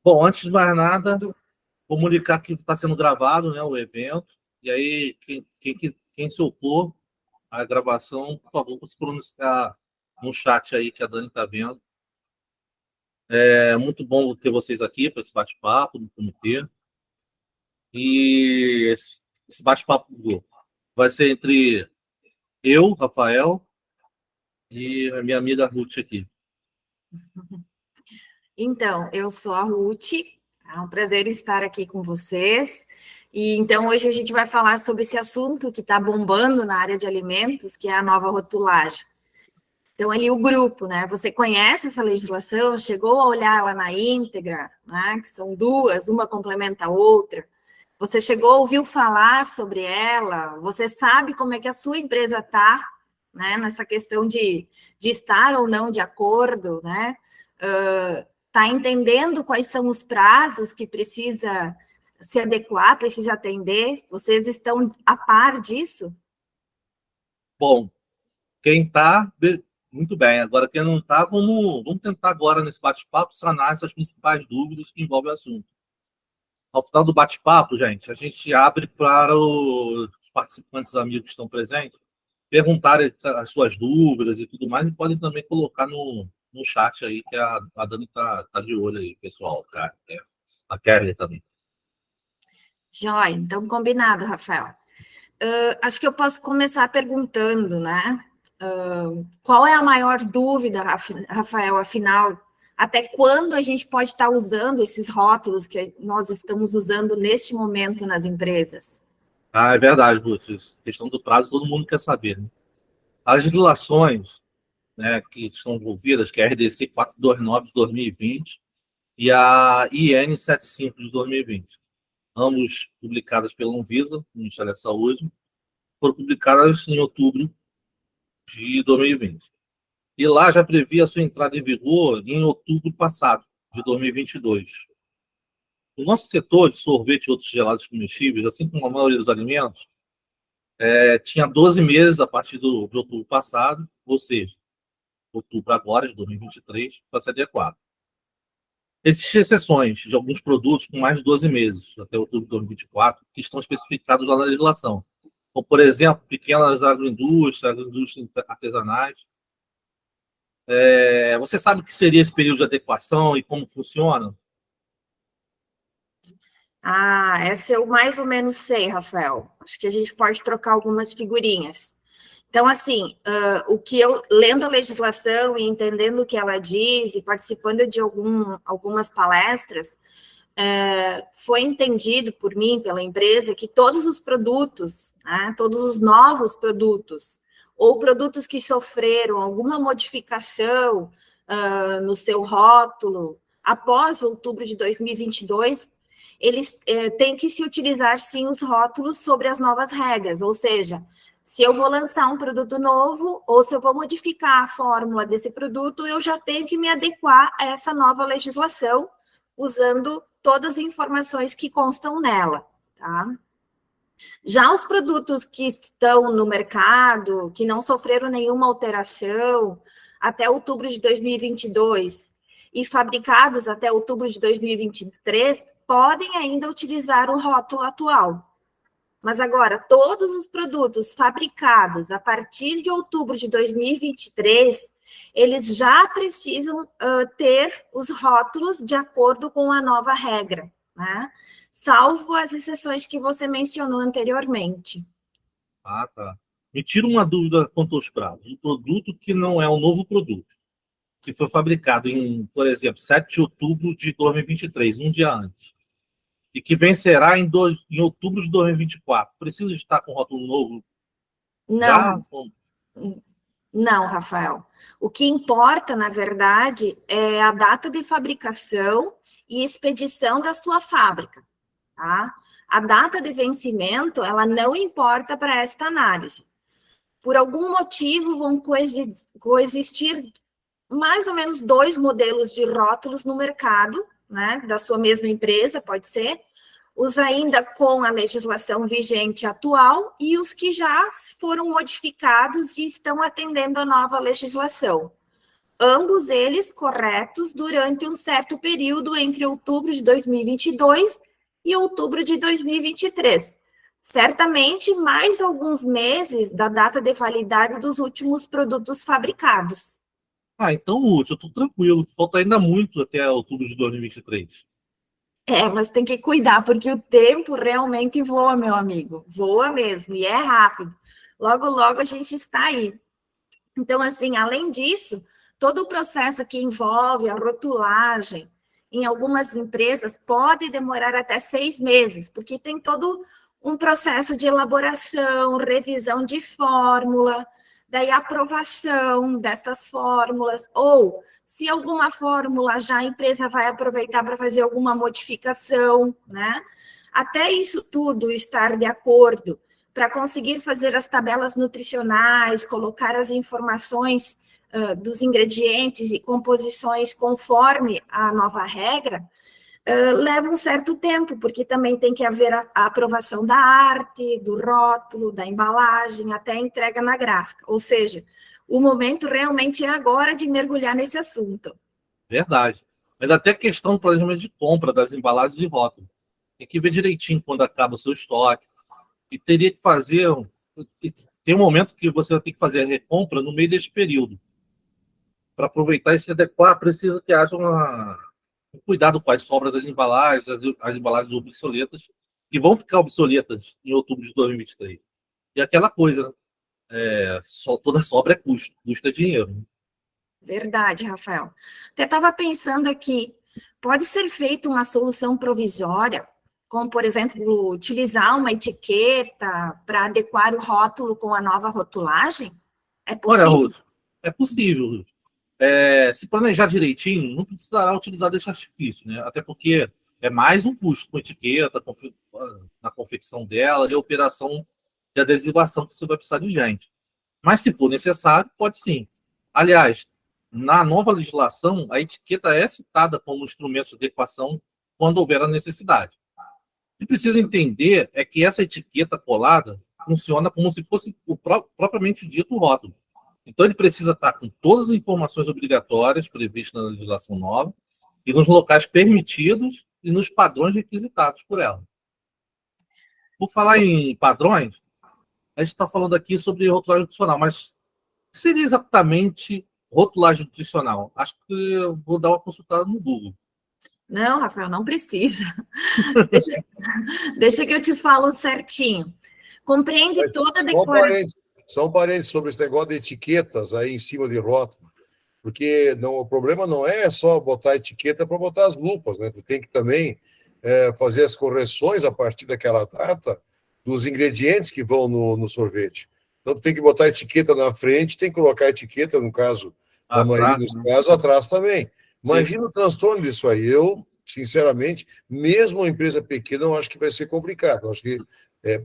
Bom, antes de mais nada, comunicar que está sendo gravado, né, o evento. E aí, quem se opor à gravação, por favor, se pronunciar no chat aí que a Dani está vendo. É muito bom ter vocês aqui para esse bate-papo do comitê. E esse bate-papo vai ser entre eu, Rafael, e a minha amiga Ruth aqui. Então, eu sou a Ruth, é um prazer estar aqui com vocês. E então hoje a gente vai falar sobre esse assunto que está bombando na área de alimentos, que é a nova rotulagem. Então, ali o grupo, né? Você conhece essa legislação? Chegou a olhar ela na íntegra, né? Que são duas, uma complementa a outra. Você chegou, ouviu falar sobre ela? Você sabe como é que a sua empresa está, né? Nessa questão de estar ou não de acordo, né? Está entendendo quais são os prazos que precisa se adequar, precisa atender? Vocês estão a par disso? Bom, quem está, muito bem. Agora, quem não está, vamos tentar agora, nesse bate-papo, sanar essas principais dúvidas que envolvem o assunto. Ao final do bate-papo, gente, a gente abre para os participantes amigos que estão presentes perguntarem as suas dúvidas e tudo mais, e podem também colocar no chat aí, que a Dani tá de olho aí, pessoal. Tá? A Kelly também. Joia, então combinado, Rafael. Acho que eu posso começar perguntando, né? Qual é a maior dúvida, Rafael, afinal, até quando a gente pode estar usando esses rótulos que nós estamos usando neste momento nas empresas? É verdade, Lúcio. Questão do prazo, todo mundo quer saber. Né? As legislações, né, que estão envolvidas, que é a RDC 429 de 2020 e a IN 75 de 2020, ambos publicadas pela Anvisa, Ministério da Saúde, foram publicadas em outubro de 2020. E lá já previa a sua entrada em vigor em outubro passado, de 2022. O nosso setor de sorvete e outros gelados comestíveis, assim como a maioria dos alimentos, tinha 12 meses a partir de outubro passado, ou seja, outubro agora, de 2023, para se adequar. Existem exceções de alguns produtos com mais de 12 meses, até outubro de 2024, que estão especificados lá na legislação. Como, por exemplo, pequenas agroindústrias artesanais. Você sabe o que seria esse período de adequação e como funciona? Essa eu mais ou menos sei, Rafael. Acho que a gente pode trocar algumas figurinhas. Então, assim, o que eu, lendo a legislação e entendendo o que ela diz e participando de algumas palestras, foi entendido por mim, pela empresa, que todos os produtos, né, todos os novos produtos, ou produtos que sofreram alguma modificação no seu rótulo, após outubro de 2022, eles têm que se utilizar, sim, os rótulos sobre as novas regras, ou seja, se eu vou lançar um produto novo, ou se eu vou modificar a fórmula desse produto, eu já tenho que me adequar a essa nova legislação, usando todas as informações que constam nela, tá? Já os produtos que estão no mercado, que não sofreram nenhuma alteração até outubro de 2022 e fabricados até outubro de 2023, podem ainda utilizar o rótulo atual. Mas agora, todos os produtos fabricados a partir de outubro de 2023, eles já precisam ter os rótulos de acordo com a nova regra, né? Salvo as exceções que você mencionou anteriormente. Tá. Me tira uma dúvida quanto aos prazos. O produto que não é um novo produto, que foi fabricado em, por exemplo, 7 de outubro de 2023, um dia antes, e que vencerá em outubro de 2024, precisa estar com rótulo novo? Não. Não, Rafael. O que importa, na verdade, é a data de fabricação e expedição da sua fábrica, tá? A data de vencimento, ela não importa para esta análise. Por algum motivo, vão coexistir mais ou menos 2 modelos de rótulos no mercado, né? Da sua mesma empresa, pode ser, os ainda com a legislação vigente atual e os que já foram modificados e estão atendendo a nova legislação. ambos eles corretos durante um certo período entre outubro de 2022 e outubro de 2023. Certamente mais alguns meses da data de validade dos últimos produtos fabricados. Então, Lúcio, eu estou tranquilo. Falta ainda muito até outubro de 2023. Mas tem que cuidar, porque o tempo realmente voa, meu amigo. Voa mesmo, e é rápido. Logo, logo a gente está aí. Então, assim, além disso, todo o processo que envolve a rotulagem, em algumas empresas, pode demorar até 6 meses, porque tem todo um processo de elaboração, revisão de fórmula, daí aprovação destas fórmulas, ou se alguma fórmula já a empresa vai aproveitar para fazer alguma modificação, né? Até isso tudo estar de acordo para conseguir fazer as tabelas nutricionais, colocar as informações dos ingredientes e composições conforme a nova regra, leva um certo tempo, porque também tem que haver a aprovação da arte, do rótulo, da embalagem, até a entrega na gráfica. Ou seja, o momento realmente é agora de mergulhar nesse assunto. Verdade. Mas até a questão do planejamento de compra das embalagens e rótulo. Tem que ver direitinho quando acaba o seu estoque. E teria que fazer... Tem um momento que você vai ter que fazer a recompra no meio desse período. Para aproveitar e se adequar, precisa que haja um cuidado com as sobras das embalagens, as embalagens obsoletas, que vão ficar obsoletas em outubro de 2023. E aquela coisa, né? Toda sobra é custo é dinheiro. Né? Verdade, Rafael. Até estava pensando aqui, pode ser feita uma solução provisória, como, por exemplo, utilizar uma etiqueta para adequar o rótulo com a nova rotulagem? É possível? Olha, Ruth, é possível, Ruth. Se planejar direitinho, não precisará utilizar desse artifício, né? Até porque é mais um custo com etiqueta, na confecção dela e a operação de adesivação que você vai precisar de gente. Mas, se for necessário, pode sim. Aliás, na nova legislação, a etiqueta é citada como instrumento de adequação quando houver a necessidade. O que precisa entender é que essa etiqueta colada funciona como se fosse o propriamente dito rótulo. Então, ele precisa estar com todas as informações obrigatórias previstas na legislação nova e nos locais permitidos e nos padrões requisitados por ela. Por falar em padrões, a gente está falando aqui sobre rotulagem nutricional, mas o que seria exatamente rotulagem nutricional? Acho que eu vou dar uma consultada no Google. Não, Rafael, não precisa. Deixa que eu te falo certinho. Compreende Mas toda a declaração. Só um parênteses sobre esse negócio de etiquetas aí em cima de rótulo, porque o problema não é só botar etiqueta para botar as lupas, né? Tu tem que também fazer as correções a partir daquela data dos ingredientes que vão no sorvete. Então, tu tem que botar etiqueta na frente, tem que colocar etiqueta, no caso, na maioria dos casos, atrás também. Imagina o transtorno disso aí. Eu, sinceramente, mesmo uma empresa pequena, eu acho que vai ser complicado. Eu acho que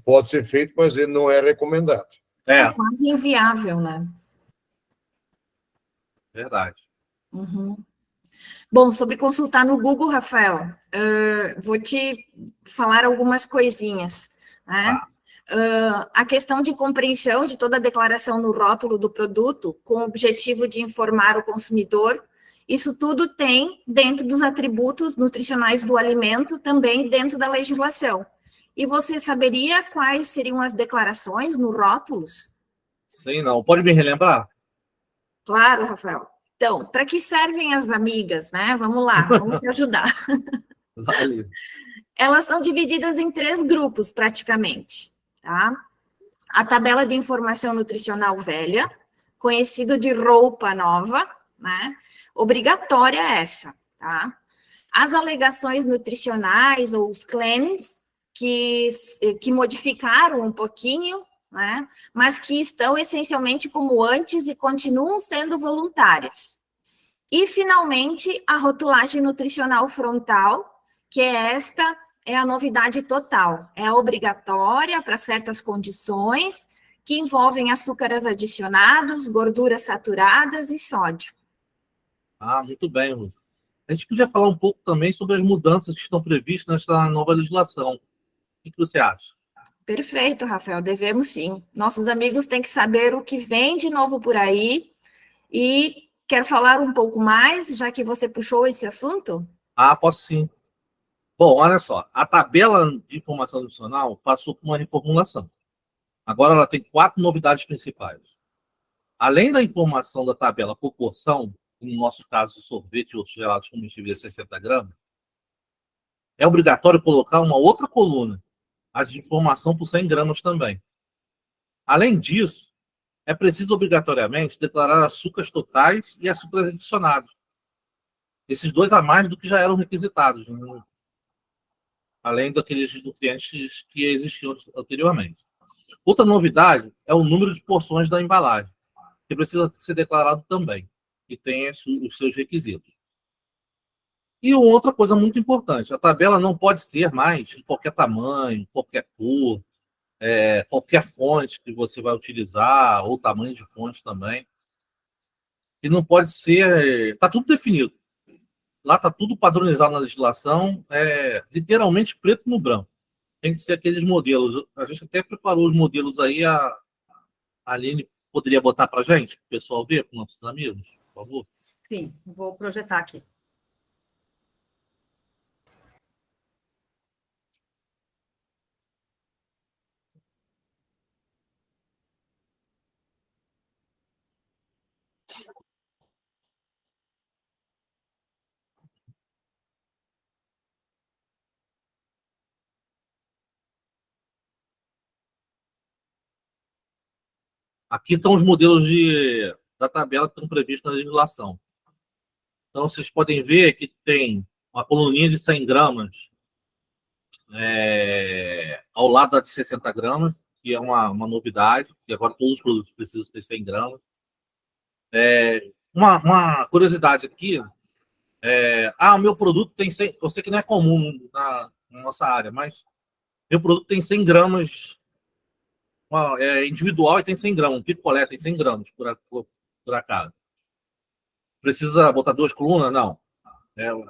pode ser feito, mas ele não é recomendado. É quase inviável, né? Verdade. Uhum. Bom, sobre consultar no Google, Rafael, vou te falar algumas coisinhas, né? A questão de compreensão de toda a declaração no rótulo do produto, com o objetivo de informar o consumidor, isso tudo tem dentro dos atributos nutricionais do alimento, também dentro da legislação. E você saberia quais seriam as declarações no rótulos? Sei não. Pode me relembrar? Claro, Rafael. Então, para que servem as amigas, né? Vamos lá, vamos se ajudar. Vale. Elas são divididas em 3 grupos, praticamente, tá? A tabela de informação nutricional velha, conhecido de roupa nova, né? Obrigatória essa, tá? As alegações nutricionais ou os claims que modificaram um pouquinho, né? Mas que estão essencialmente como antes e continuam sendo voluntárias. E, finalmente, a rotulagem nutricional frontal, que é a novidade total. É obrigatória para certas condições que envolvem açúcares adicionados, gorduras saturadas e sódio. Muito bem, Ruth. A gente podia falar um pouco também sobre as mudanças que estão previstas nesta nova legislação. O que você acha? Perfeito, Rafael, devemos sim. Nossos amigos têm que saber o que vem de novo por aí e quer falar um pouco mais, já que você puxou esse assunto? Posso sim. Bom, olha só, a tabela de informação nutricional passou por uma reformulação. Agora ela tem 4 novidades principais. Além da informação da tabela por porção, no nosso caso, o sorvete e outros gelados comestíveis de 60 gramas, é obrigatório colocar uma outra coluna, a de informação por 100 gramas também. Além disso, é preciso obrigatoriamente declarar açúcares totais e açúcares adicionados. Esses dois a mais do que já eram requisitados, né? Além daqueles nutrientes que existiam anteriormente. Outra novidade é o número de porções da embalagem, que precisa ser declarado também, e tem os seus requisitos. E outra coisa muito importante, a tabela não pode ser mais de qualquer tamanho, qualquer cor, qualquer fonte que você vai utilizar, ou tamanho de fonte também. E não pode ser... Está tudo definido. Lá está tudo padronizado na legislação, literalmente preto no branco. Tem que ser aqueles modelos. A gente até preparou os modelos aí, a Aline poderia botar para a gente, para o pessoal ver, para os nossos amigos, por favor? Sim, vou projetar aqui. Aqui estão os modelos da tabela que estão previstos na legislação. Então, vocês podem ver que tem uma coluninha de 100 gramas ao lado da de 60 gramas, que é uma novidade, que agora todos os produtos precisam ter 100 gramas. Uma curiosidade aqui, o meu produto tem 100, eu sei que não é comum na nossa área, mas meu produto tem 100 gramas individual e tem 100 gramas, um picolé tem 100 gramas por acaso. Precisa botar 2 colunas? Não.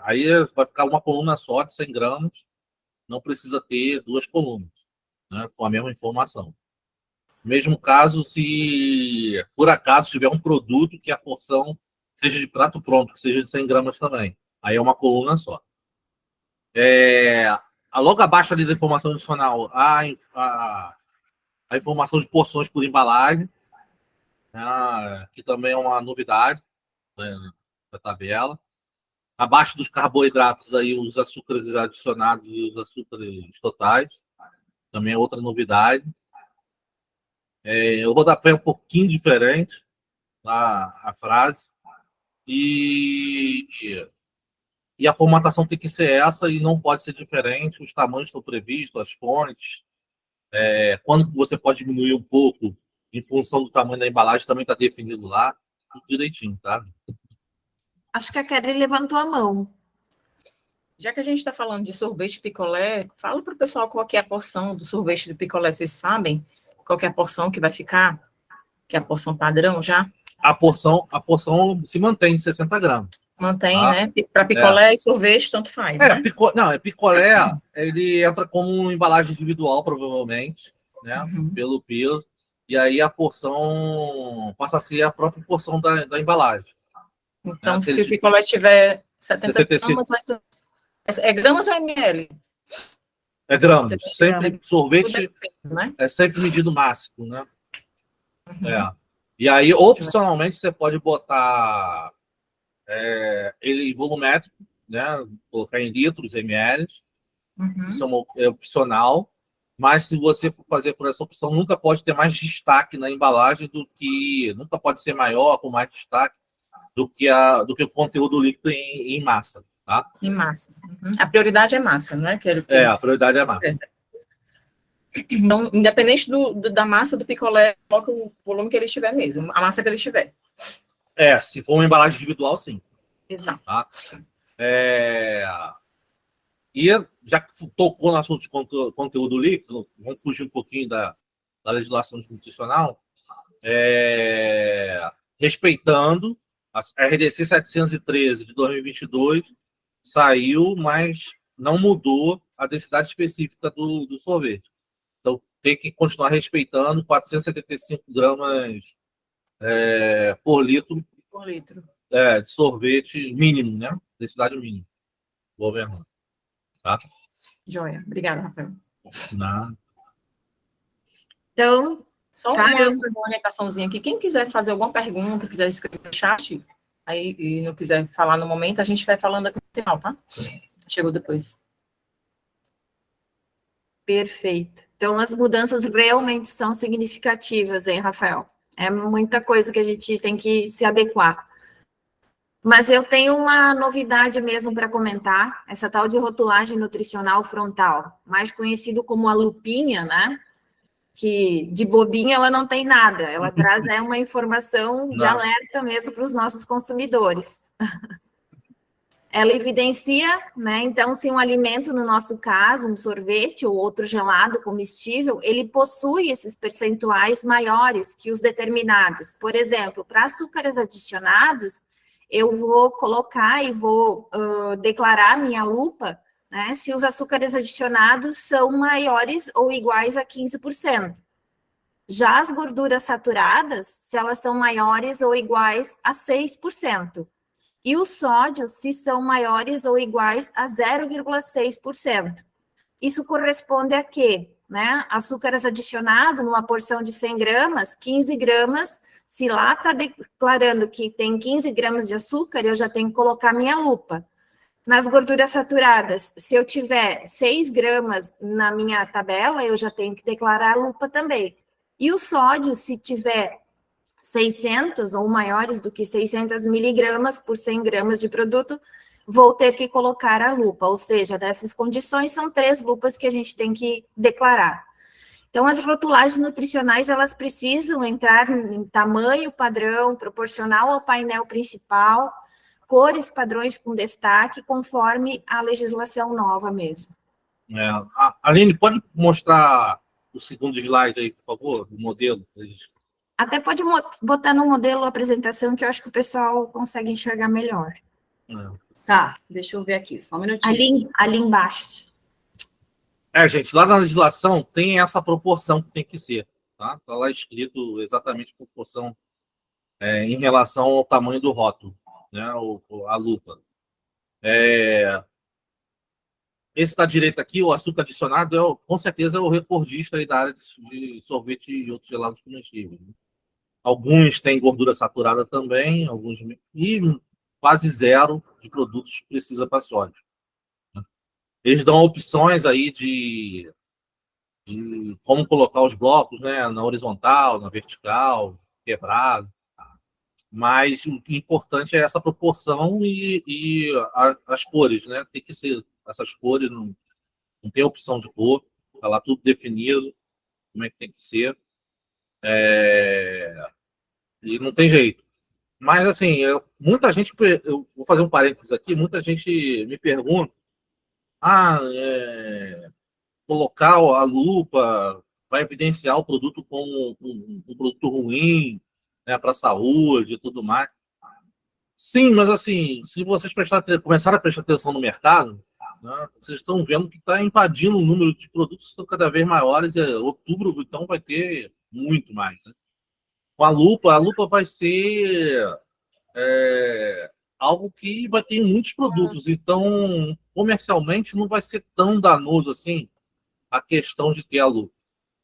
Aí vai ficar uma coluna só de 100 gramas, não precisa ter 2 colunas, né, com a mesma informação. Mesmo caso, se por acaso tiver um produto que a porção seja de prato pronto, que seja de 100 gramas também, aí é uma coluna só. Logo abaixo ali da informação adicional, a informação de porções por embalagem, que também é uma novidade, né, da tabela. Abaixo dos carboidratos, aí, os açúcares adicionados e os açúcares totais, também é outra novidade. O rodapé é um pouquinho diferente, a frase, e a formatação tem que ser essa e não pode ser diferente, os tamanhos estão previstos, as fontes, quando você pode diminuir um pouco em função do tamanho da embalagem também está definido lá, tudo direitinho, tá? Acho que a Kelly levantou a mão. Já que a gente está falando de sorvete picolé, fala para o pessoal qual que é a porção do sorvete de picolé. Vocês sabem qual que é a porção que vai ficar? Que é a porção padrão já? A porção se mantém de 60 gramas. Mantém, né? Para picolé e sorvete, tanto faz, né? Picolé, ele entra como embalagem individual, provavelmente, né? Pelo peso. E aí a porção passa a ser a própria porção da embalagem. Então, se o picolé tiver 70 65. gramas, vai ser... É gramas ou ml? É gramas. Sempre, sorvete né? é sempre medido máximo, né? E aí, opcionalmente, você pode botar ele volumétrico, né? Colocar em litros, ml. Isso é opcional. Mas se você for fazer por essa opção, nunca pode ter mais destaque na embalagem nunca pode ser maior, com mais destaque, do que o conteúdo líquido em massa, tá? Em massa. A prioridade é massa, né? A prioridade é massa. Então, independente da massa do picolé, coloca o volume que ele tiver mesmo, a massa que ele tiver. Se for uma embalagem individual, sim. Exato. Tá? E já que tocou no assunto de conteúdo líquido, vamos fugir um pouquinho da legislação nutricional, respeitando a RDC 713 de 2022, saiu, mas não mudou a densidade específica do sorvete. Então, tem que continuar respeitando 475 gramas por litro. Por litro. de sorvete mínimo, né? Densidade mínima. Governando. Tá? Joia. Obrigada, Rafael. Na... Então, Só uma orientaçãozinha aqui. Quem quiser fazer alguma pergunta, quiser escrever no chat, aí e não quiser falar no momento, a gente vai falando aqui no final, tá? Chegou depois. perfeito. Então, as mudanças realmente são significativas, hein, Rafael? É muita coisa que a gente tem que se adequar. Mas eu tenho uma novidade mesmo para comentar, essa tal de rotulagem nutricional frontal, mais conhecido como a lupinha, né? Que de bobinha ela não tem nada, ela traz uma informação de alerta mesmo para os nossos consumidores. Ela evidencia, né? Então, se um alimento, no nosso caso, um sorvete ou outro gelado comestível, ele possui esses percentuais maiores que os determinados. Por exemplo, para açúcares adicionados, eu vou colocar e vou declarar minha lupa, né, se os açúcares adicionados são maiores ou iguais a 15%. Já as gorduras saturadas, se elas são maiores ou iguais a 6%. E o sódio, se são maiores ou iguais a 0,6%. Isso corresponde a quê? Né? Açúcares adicionados, numa porção de 100 gramas, 15 gramas, se lá está declarando que tem 15 gramas de açúcar, eu já tenho que colocar minha lupa. Nas gorduras saturadas, se eu tiver 6 gramas na minha tabela, eu já tenho que declarar a lupa também. E o sódio, se tiver 600 ou maiores do que 600 miligramas por 100 gramas de produto, vou ter que colocar a lupa. Ou seja, dessas condições, são 3 lupas que a gente tem que declarar. Então, as rotulagens nutricionais, elas precisam entrar em tamanho padrão, proporcional ao painel principal, cores padrões com destaque, conforme a legislação nova mesmo. Aline, pode mostrar o segundo slide aí, por favor, do modelo? Até pode botar no modelo a apresentação, que eu acho que o pessoal consegue enxergar melhor. Tá, deixa eu ver aqui, só um minutinho. Ali embaixo. Gente, lá na legislação tem essa proporção que tem que ser, tá? Está lá escrito exatamente a proporção em relação ao tamanho do rótulo, né? A lupa. Esse da direita aqui, o açúcar adicionado, com certeza é o recordista aí da área de sorvete e outros gelados comestíveis. Né? Alguns têm gordura saturada também, alguns e quase zero de produtos precisa para sódio. Eles dão opções aí de como colocar os blocos, né, na horizontal, na vertical, quebrado. Mas o importante é essa proporção e as cores, né? Tem que ser essas cores, não tem opção de cor, está lá tudo definido, como é que tem que ser. E não tem jeito. Mas, assim, muita gente, eu vou fazer um parênteses aqui, muita gente me pergunta, colocar a lupa vai evidenciar o produto como um produto ruim, né, para a saúde e tudo mais. Sim, mas assim, se vocês começarem a prestar atenção no mercado, né, vocês estão vendo que está invadindo o número de produtos que estão cada vez maiores. Outubro, então, vai ter muito mais. Né? Com a lupa vai ser algo que vai ter muitos produtos. Então, comercialmente, não vai ser tão danoso assim a questão de ter a lupa.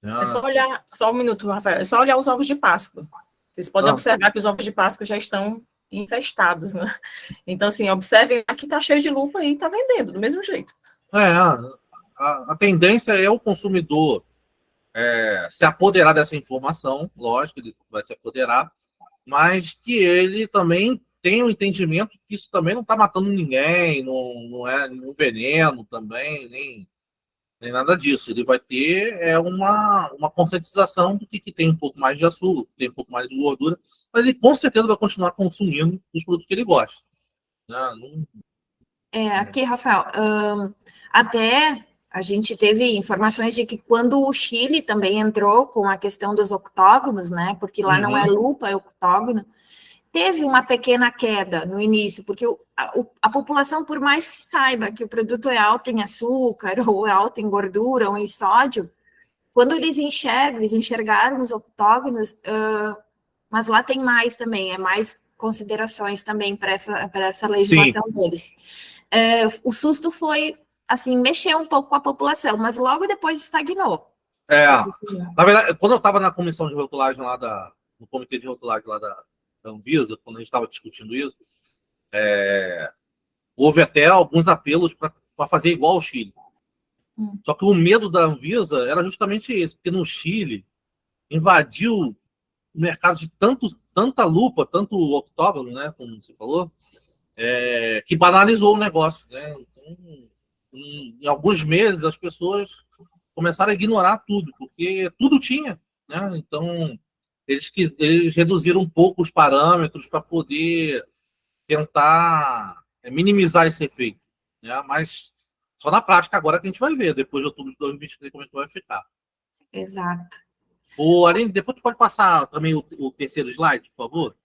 É só olhar, só um minuto, Rafael, é só olhar os ovos de Páscoa. Vocês podem observar que os ovos de Páscoa já estão infestados, né? Então, assim, observem, aqui está cheio de lupa e está vendendo, do mesmo jeito. A tendência é o consumidor se apoderar dessa informação, lógico, ele vai se apoderar, mas que ele também tem um entendimento que isso também não está matando ninguém, não é nenhum veneno também, nem nada disso. Ele vai ter uma conscientização do que tem um pouco mais de açúcar, tem um pouco mais de gordura, mas ele com certeza vai continuar consumindo os produtos que ele gosta. Aqui, Rafael, até a gente teve informações de que quando o Chile também entrou com a questão dos octógonos, né, porque lá não é lupa, é octógono, teve uma pequena queda no início, porque a população, por mais que saiba que o produto é alto em açúcar, ou é alto em gordura, ou em sódio, quando eles enxergaram os octógonos, mas lá tem mais também, é mais considerações também para essa legislação deles. O susto foi, assim, mexer um pouco com a população, mas logo depois estagnou. Na verdade, quando eu estava na comissão de rotulagem lá no comitê de rotulagem lá da Anvisa, quando a gente estava discutindo isso, houve até alguns apelos para fazer igual ao Chile. Só que o medo da Anvisa era justamente esse, porque no Chile invadiu o mercado de tanta lupa, tanto octógono, né, como você falou, que banalizou o negócio, né? Então, em alguns meses as pessoas começaram a ignorar tudo, porque tudo tinha, né? Então eles reduziram um pouco os parâmetros para poder tentar minimizar esse efeito, né? Mas só na prática agora que a gente vai ver, depois de outubro de 2023, como é que vai ficar. Exato. Aline, depois tu pode passar também o terceiro slide, por favor?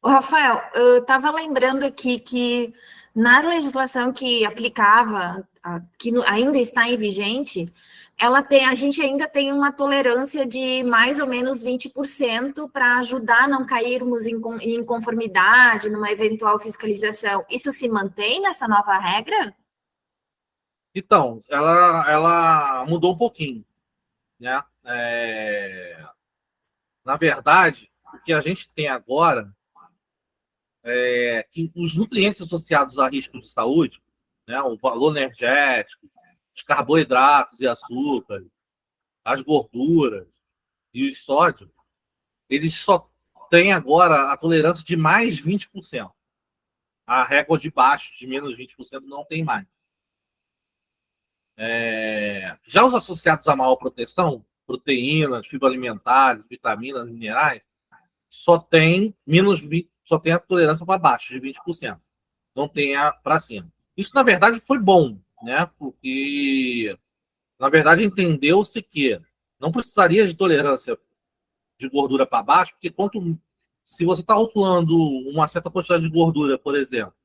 Rafael, eu estava lembrando aqui que na legislação que aplicava, que ainda está em vigente, a gente ainda tem uma tolerância de mais ou menos 20% para ajudar a não cairmos em inconformidade numa eventual fiscalização. Isso se mantém nessa nova regra? Então, ela mudou um pouquinho, né? Na verdade, o que a gente tem agora que os nutrientes associados a risco de saúde, né, o valor energético, os carboidratos e açúcar, as gorduras e o sódio, eles só têm agora a tolerância de mais 20%. A régua de baixo, de menos 20%, não tem mais. Já os associados a maior proteção, proteínas, fibras alimentares, vitaminas, minerais, só tem a tolerância para baixo, de 20%. Não tem a para cima. Isso, na verdade, foi bom, né? Porque, na verdade, entendeu-se que não precisaria de tolerância de gordura para baixo, porque se você está rotulando uma certa quantidade de gordura, por exemplo,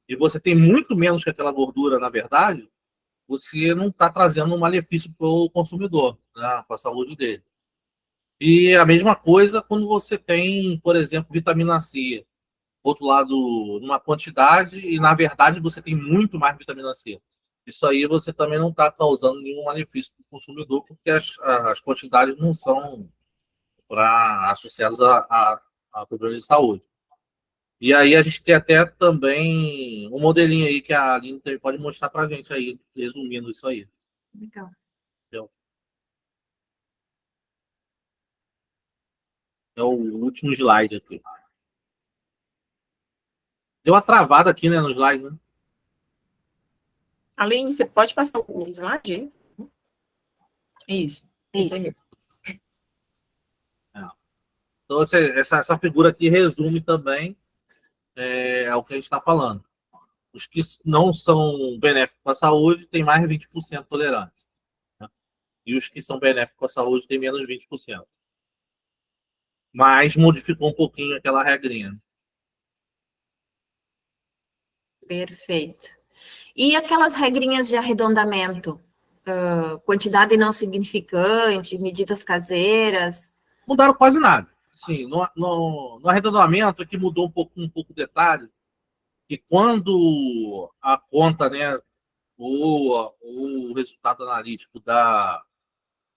e você tem muito menos que aquela gordura, na verdade, você não está trazendo um malefício para o consumidor, né? Para a saúde dele. E a mesma coisa quando você tem, por exemplo, vitamina C, outro lado, numa quantidade, e na verdade você tem muito mais vitamina C. Isso aí você também não está causando nenhum malefício para o consumidor, porque as quantidades não são associadas a problemas de saúde. E aí a gente tem até também um modelinho aí que a Aline pode mostrar para a gente aí, resumindo isso aí. Legal. É o último slide aqui. Deu uma travada aqui, né, no slide, né? Aline, você pode passar o slide? Isso. Isso aí mesmo. Então, essa figura aqui resume também o que a gente está falando. Os que não são benéficos para a saúde têm mais de 20% de tolerância. Né? E os que são benéficos para a saúde têm menos de 20%. Mas modificou um pouquinho aquela regrinha. Perfeito. E aquelas regrinhas de arredondamento? Quantidade não significante, medidas caseiras? Mudaram quase nada. Sim, no arredondamento aqui mudou um pouco o detalhe, que quando a conta, né, ou o resultado analítico dá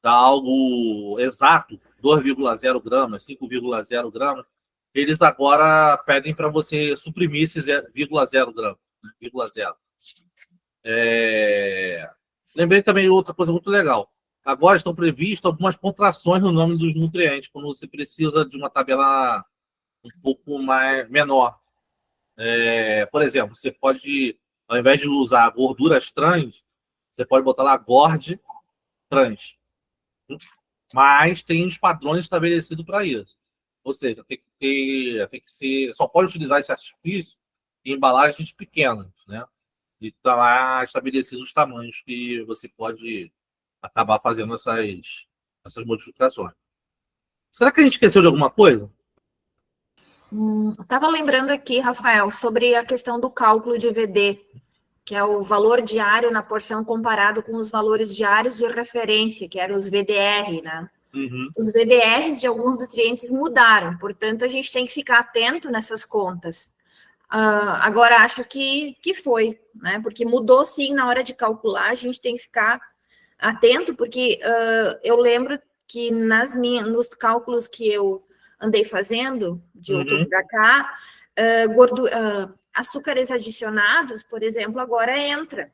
algo exato, 2,0 gramas, 5,0 gramas, eles agora pedem para você suprimir esse 0,0 gramas. Né, 0,0. Lembrei também outra coisa muito legal. Agora estão previstas algumas contrações no nome dos nutrientes, quando você precisa de uma tabela um pouco menor. Por exemplo, você pode, ao invés de usar gorduras trans, você pode botar lá GORD trans. Mas tem os padrões estabelecidos para isso. Ou seja, tem que ser, só pode utilizar esse artifício em embalagens pequenas, né? E está lá estabelecidos os tamanhos que você pode acabar fazendo essas modificações. Será que a gente esqueceu de alguma coisa? Estava lembrando aqui, Rafael, sobre a questão do cálculo de VD, que é o valor diário na porção comparado com os valores diários de referência, que eram os VDR, né? os VDRs de alguns nutrientes mudaram, portanto, a gente tem que ficar atento nessas contas. Agora, acho que foi, né? Porque mudou, sim, na hora de calcular, a gente tem que ficar atento, porque eu lembro que nos cálculos que eu andei fazendo, de outubro para cá, açúcares adicionados, por exemplo, agora entra.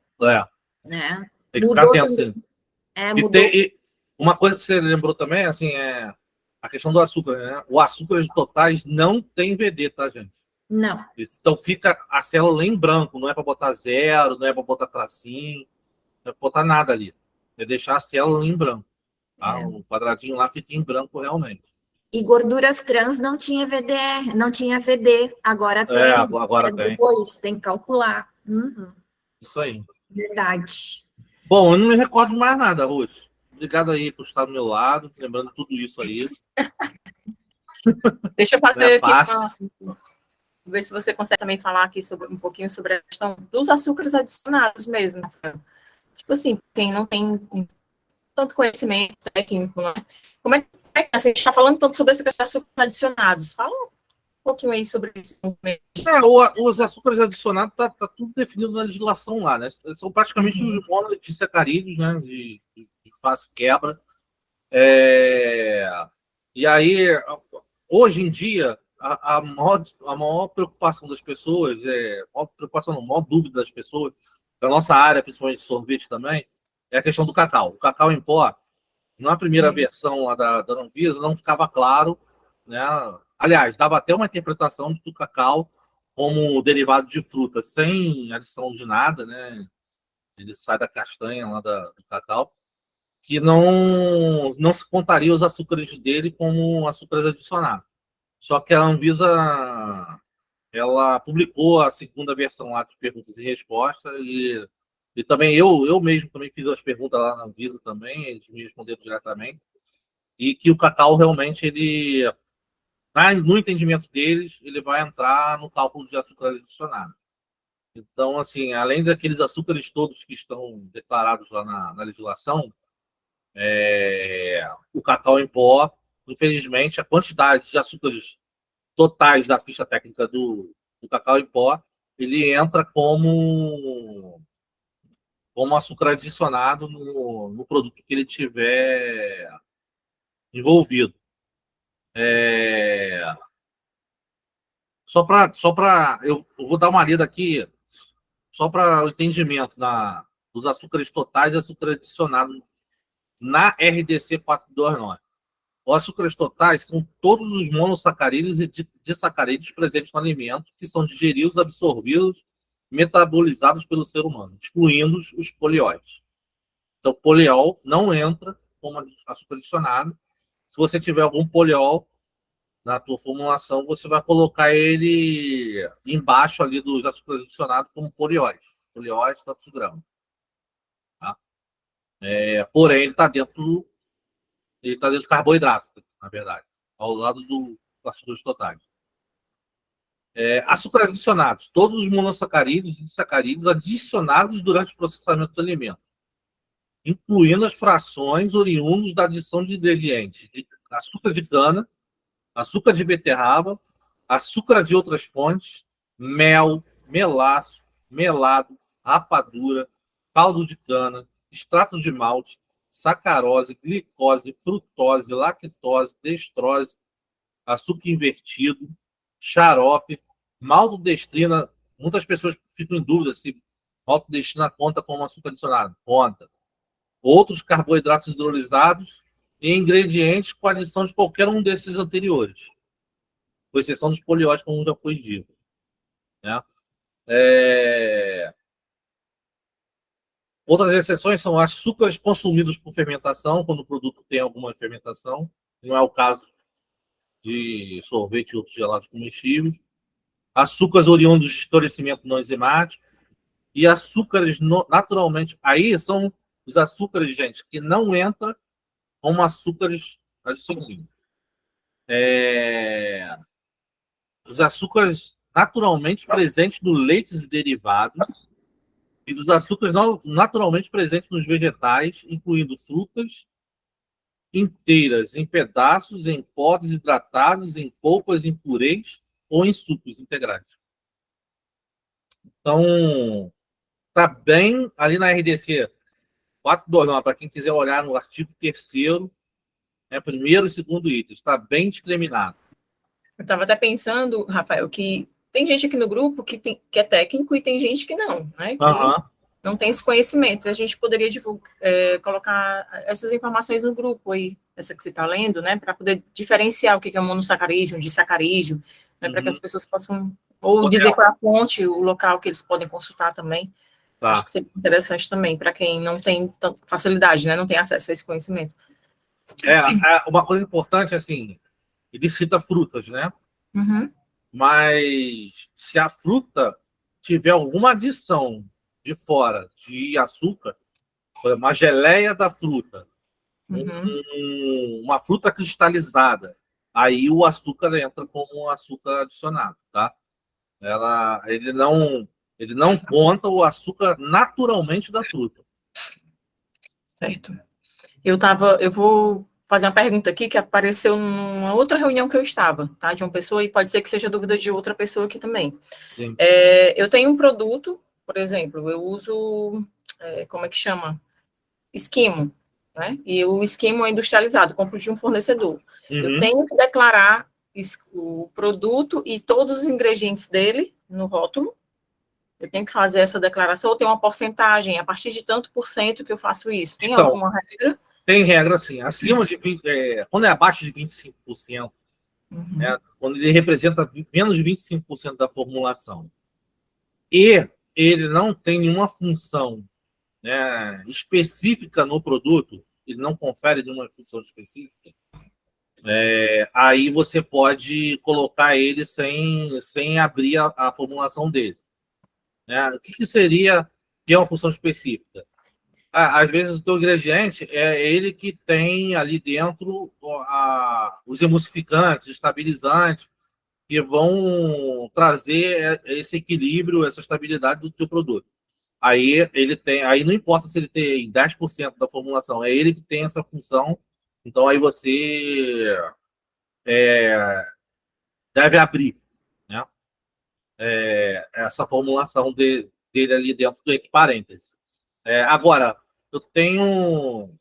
Né? Tem que ficar atento, sim. Mudou. E uma coisa que você lembrou também, assim, é a questão do açúcar, né? O açúcares totais não tem VD, tá, gente? Não. Então fica a célula em branco, não é para botar zero, não é para botar tracinho, não é para botar nada ali. É deixar a célula em branco. Tá? O quadradinho lá fica em branco realmente. E gorduras trans não tinha VDR, não tinha VD, agora tem. Agora tem. Depois tem que calcular. Isso aí. Verdade. Bom, eu não me recordo mais nada, Ruth. Obrigado aí por estar do meu lado, lembrando tudo isso aí. Deixa eu fazer aqui ver se você consegue também falar aqui um pouquinho sobre a questão dos açúcares adicionados mesmo. Tipo assim, quem não tem tanto conhecimento técnico, né? Como é que a gente está falando tanto sobre esses açúcares adicionados? Fala um pouquinho aí sobre isso. Os açúcares adicionados tá tudo definido na legislação lá, né? São praticamente os monosacarídeos, né? De fácil quebra. E aí, hoje em dia, a maior preocupação das pessoas, a maior dúvida das pessoas, da nossa área, principalmente sorvete também, é a questão do cacau. O cacau em pó, na primeira versão lá da Anvisa, não ficava claro, né? Aliás, dava até uma interpretação de que o cacau, como derivado de fruta, sem adição de nada, né? Ele sai da castanha lá do cacau, que não se contaria os açúcares dele como açúcares adicionados. Só que a Anvisa, ela publicou a segunda versão lá de perguntas e respostas e também eu mesmo também fiz as perguntas lá na Anvisa também, eles me responderam diretamente, e que o cacau realmente, ele, no entendimento deles, ele vai entrar no cálculo de açúcares adicionados. Então, assim, além daqueles açúcares todos que estão declarados lá na legislação, o cacau em pó, infelizmente, a quantidade de açúcares totais da ficha técnica do cacau em pó, ele entra como açúcar adicionado no produto que ele tiver envolvido. Eu vou dar uma lida aqui, só para o entendimento dos açúcares totais e açúcar adicionado na RDC 429. Os açúcares totais são todos os monossacarídeos e disacarídeos presentes no alimento que são digeridos, absorvidos, metabolizados pelo ser humano, excluindo os polióis. Então, poliol não entra como açúcar adicionado. Se você tiver algum poliol na tua formulação, você vai colocar ele embaixo ali dos açúcares adicionados como polióis. Polióis, tantos gramas. Tá? Porém, ele está dentro de carboidratos, na verdade, ao lado dos açúcares totais. Açúcares adicionados, todos os monossacarídeos e disacarídeos adicionados durante o processamento do alimento, incluindo as frações oriundas da adição de ingredientes de açúcar de cana, açúcar de beterraba, açúcar de outras fontes, mel, melaço, melado, rapadura, caldo de cana, extrato de malte, sacarose, glicose, frutose, lactose, destrose, açúcar invertido, xarope, maltodestrina. Muitas pessoas ficam em dúvida se maltodestrina conta como açúcar adicionado. Conta. Outros carboidratos hidrolisados e ingredientes com adição de qualquer um desses anteriores, com exceção dos polióis, como já foi dito. Né? Outras exceções são açúcares consumidos por fermentação, quando o produto tem alguma fermentação. Não é o caso de sorvete e outros gelados comestíveis. Açúcares oriundos de esclarecimento não enzimático. E açúcares naturalmente... Aí são os açúcares, gente, que não entram como açúcares adicionados. Os açúcares naturalmente presentes no leites e derivados e dos açúcares naturalmente presentes nos vegetais, incluindo frutas, inteiras, em pedaços, em pó desidratados, em polpas, em purês ou em sucos integrais. Então, está bem ali na RDC 429, para quem quiser olhar no artigo 3º, primeiro e segundo item, está bem discriminado. Eu estava até pensando, Rafael, que tem gente aqui no grupo que é técnico e tem gente que não, né? Que não tem esse conhecimento. A gente poderia colocar essas informações no grupo aí, essa que você está lendo, né? Para poder diferenciar o que é um monossacarídeo, um disacarídeo, né? Para que as pessoas possam, ou dizer qual é a fonte, o local que eles podem consultar também. Tá. Acho que seria interessante também, para quem não tem tanta facilidade, né? Não tem acesso a esse conhecimento. Uma coisa importante, assim, ele cita frutas, né? Uhum. Mas se a fruta tiver alguma adição de fora de açúcar, por exemplo, uma geleia da fruta, uma fruta cristalizada, aí o açúcar entra como um açúcar adicionado, tá? Ele não conta o açúcar naturalmente da fruta. Certo. Eu vou fazer uma pergunta aqui que apareceu numa outra reunião que eu estava, tá? De uma pessoa, e pode ser que seja dúvida de outra pessoa aqui também. Eu tenho um produto, por exemplo, eu uso, como é que chama? Esquimo, né? E o esquimo é industrializado, compro de um fornecedor. Eu tenho que declarar o produto e todos os ingredientes dele no rótulo. Eu tenho que fazer essa declaração, ou tem uma porcentagem, a partir de tanto por cento que eu faço isso? Tem alguma regra? Tem regra, assim, acima de 20%, quando é abaixo de 25%, quando ele representa menos de 25% da formulação, e ele não tem nenhuma função, né, específica no produto, ele não confere nenhuma função específica, aí você pode colocar ele sem abrir a formulação dele. Né? O que seria ter uma função específica? Às vezes o teu ingrediente é ele que tem ali dentro os emulsificantes, estabilizantes, que vão trazer esse equilíbrio, essa estabilidade do teu produto. Aí não importa se ele tem 10% da formulação, é ele que tem essa função. Então aí você deve abrir, né? Essa formulação dele ali dentro do entre parênteses. Agora, eu tenho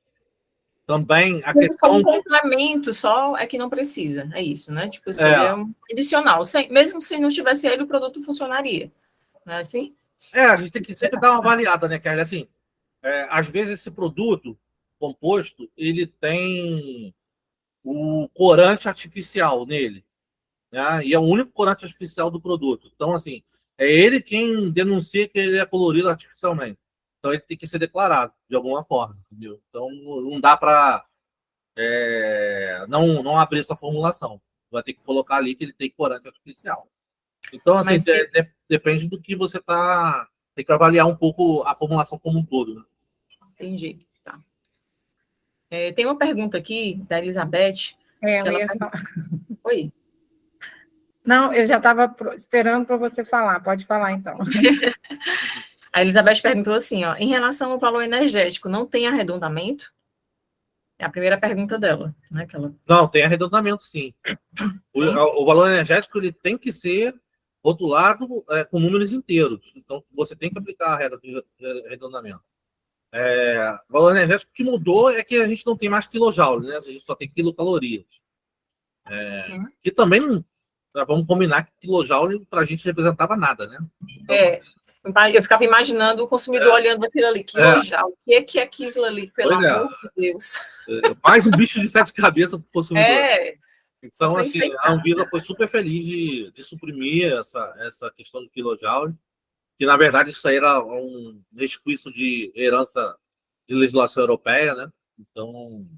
também a questão... um complemento só é que não precisa, é isso, né? Tipo, seria um adicional. Mesmo se não tivesse ele, o produto funcionaria. Não é assim? A gente tem que sempre dar uma avaliada, né, Kelly? Assim, às vezes esse produto composto, ele tem o corante artificial nele, né? E é o único corante artificial do produto. Então, assim, é ele quem denuncia que ele é colorido artificialmente. Então, ele tem que ser declarado de alguma forma, entendeu? Então, não dá para não abrir essa formulação. Vai ter que colocar ali que ele tem corante artificial. Então, assim, depende do que você tá... Tem que avaliar um pouco a formulação como um todo. Né? Entendi. Tá. Tem uma pergunta aqui da Elizabeth. Oi. Não, eu já estava esperando para você falar. Pode falar, então. A Elizabeth perguntou assim, ó, em relação ao valor energético, não tem arredondamento? É a primeira pergunta dela, né? Não, tem arredondamento, sim. O valor energético ele tem que ser rotulado com números inteiros. Então, você tem que aplicar a regra de arredondamento. O valor energético que mudou é que a gente não tem mais quilojoule, né? A gente só tem quilocalorias. Que também, vamos combinar que quilojoule para a gente representava nada, né? Então, eu ficava imaginando o consumidor olhando aquilo ali, quilojoule. O que é aquilo ali, pelo amor de Deus? Mais um bicho de 7 cabeças para o consumidor. Então, assim, enfeitado. A Anvisa foi super feliz de suprimir essa questão do quilojoule, que, na verdade, isso aí era um resquício de herança de legislação europeia, né? Então,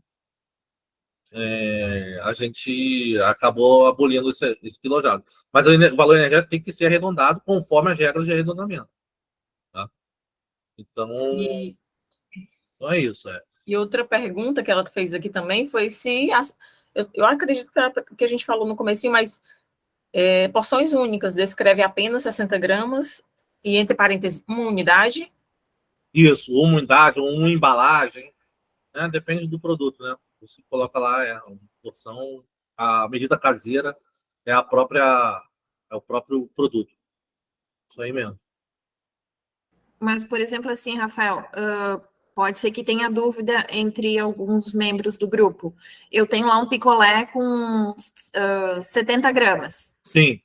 a gente acabou abolindo esse quilojoule. Mas o valor energético tem que ser arredondado conforme as regras de arredondamento. Tá? Então, então é isso. E outra pergunta que ela fez aqui também foi se... Eu acredito que a gente falou no comecinho, mas porções únicas descreve apenas 60 gramas e, entre parênteses, uma unidade? Isso, uma unidade, uma embalagem, né? Depende do produto, né? Você coloca lá uma porção, a medida caseira é o próprio produto. Isso aí mesmo. Mas, por exemplo, assim, Rafael, pode ser que tenha dúvida entre alguns membros do grupo. Eu tenho lá um picolé com 70 gramas. Sim.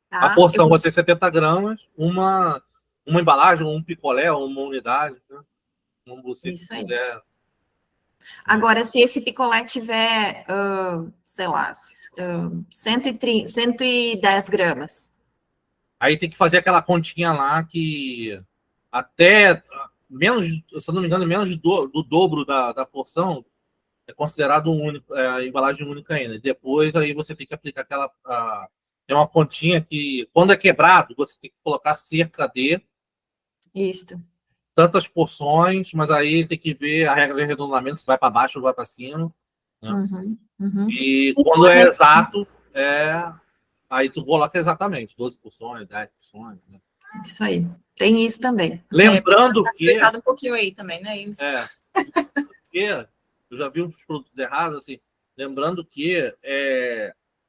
Tá? A porção vai ser 70 gramas, uma embalagem, um picolé, uma unidade, né? Como você quiser. Agora, se esse picolé tiver, sei lá, 110 gramas. Aí tem que fazer aquela continha lá que até menos, se eu não me engano, menos do dobro da porção é considerado embalagem única ainda. Depois aí você tem que aplicar tem uma continha que, quando é quebrado, você tem que colocar cerca de Isso. tantas porções, mas aí tem que ver a regra de arredondamento, se vai para baixo ou vai para cima. Né? E quando é exato, aí tu coloca exatamente 12 porções, 10 porções. Né? Isso aí. Tem isso também. Lembrando que... um pouquinho aí também, né? Isso. Porque eu já vi uns produtos errados, assim, lembrando que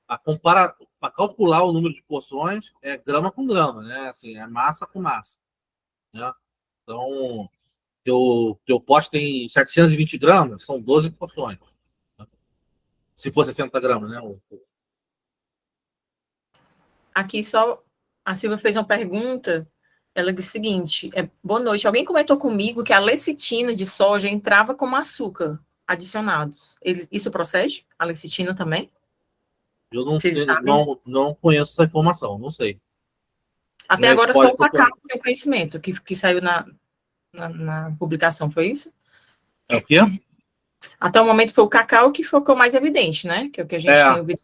para calcular o número de porções é grama com grama, né? Assim, é massa com massa. Né? Então, teu pote tem 720 gramas, são 12 porções. Né? Se for 60 gramas, né? Aqui só a Silvia fez uma pergunta. Ela disse o seguinte: boa noite. Alguém comentou comigo que a lecitina de soja entrava como açúcar adicionado. Isso procede? A lecitina também? Eu não conheço essa informação, não sei. Até agora só o cacau que tem o conhecimento, que saiu na publicação, foi isso? É o quê? Até o momento foi o cacau que ficou mais evidente, né? Que é o que a gente tem ouvido.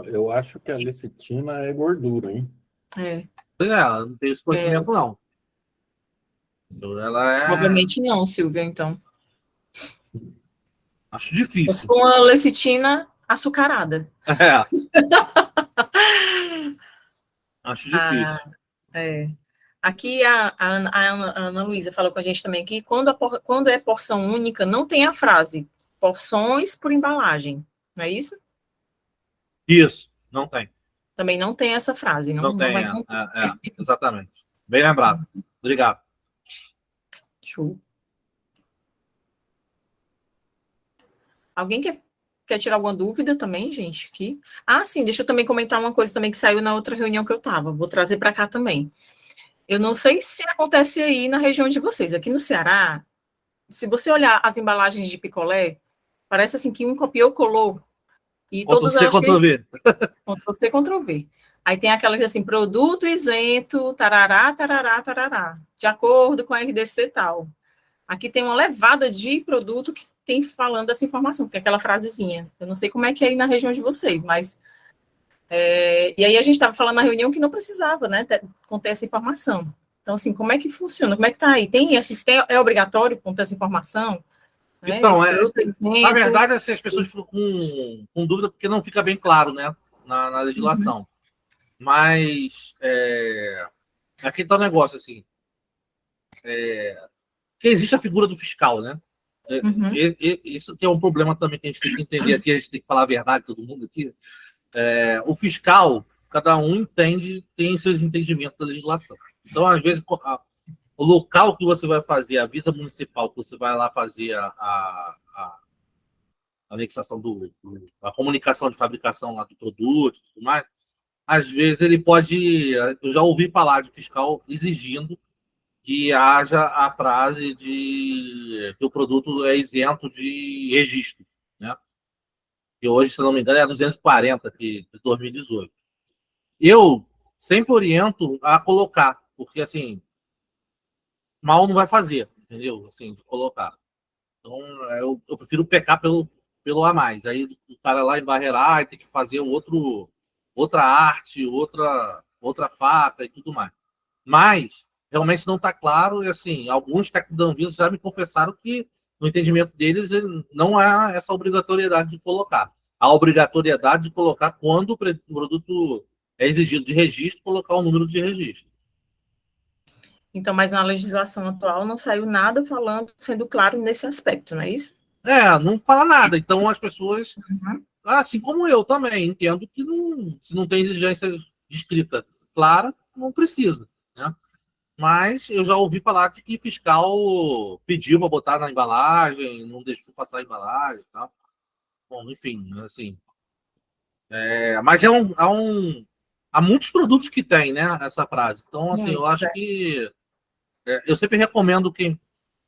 Eu acho que a lecitina é gordura, hein? Pois não tenho esse conhecimento, não. Ela Obviamente não, Silvia, então. Acho difícil. Com a lecitina açucarada. Acho difícil. Aqui a Ana Luísa falou com a gente também que quando é porção única, não tem a frase porções por embalagem, não é isso? Isso, não tem. Também não tem essa frase. Não tem, exatamente. Bem lembrado. Obrigado. Show. Alguém quer tirar alguma dúvida também, gente? Aqui? Sim, deixa eu também comentar uma coisa também que saiu na outra reunião que eu estava. Vou trazer para cá também. Eu não sei se acontece aí na região de vocês. Aqui no Ceará, se você olhar as embalagens de picolé, parece assim que um copiou, colou. E todos Ctrl-C, Ctrl-V. Ctrl-C, Ctrl-V. Aí tem aquela que assim, produto isento, tarará, tarará, tarará, de acordo com a RDC tal. Aqui tem uma levada de produto que tem falando essa informação, que é aquela frasezinha. Eu não sei como é que é aí na região de vocês, mas... e aí a gente estava falando na reunião que não precisava, né, conter essa informação. Então, assim, como é que funciona? Como é que está aí? É obrigatório conter essa informação? Então, na verdade, assim, as pessoas ficam com dúvida porque não fica bem claro, né, na legislação. Mas aqui está o negócio, assim, que existe a figura do fiscal, né? Isso que é um problema também que a gente tem que entender aqui, a gente tem que falar a verdade, todo mundo aqui. O fiscal, cada um entende, tem seus entendimentos da legislação. Então, às vezes, o local que você vai fazer, a visa municipal que você vai lá fazer a anexação a comunicação de fabricação lá do produto e tudo mais, às vezes ele pode... Eu já ouvi falar de fiscal exigindo que haja a frase de que o produto é isento de registro, né? Que hoje, se não me engano, é 240 de 2018. Eu sempre oriento a colocar, porque, assim, mal não vai fazer, entendeu? Assim, de colocar. Então, eu prefiro pecar pelo a mais. Aí o cara lá embarrear, tem que fazer outra arte, outra faca e tudo mais. Mas realmente não está claro, e assim, alguns técnicos da Anvisa já me confessaram que, no entendimento deles, não há essa obrigatoriedade de colocar. A obrigatoriedade de colocar quando o produto é exigido de registro, colocar o número de registro. Então, mas na legislação atual não saiu nada falando, sendo claro nesse aspecto, não é isso? Não fala nada. Então as pessoas, assim como eu também, entendo que se não tem exigência de escrita clara, não precisa, né? Mas eu já ouvi falar de que fiscal pediu para botar na embalagem, não deixou passar a embalagem e tal. Bom, enfim, assim. Mas há muitos produtos que tem, né, essa frase. Então, assim, eu acho que eu sempre recomendo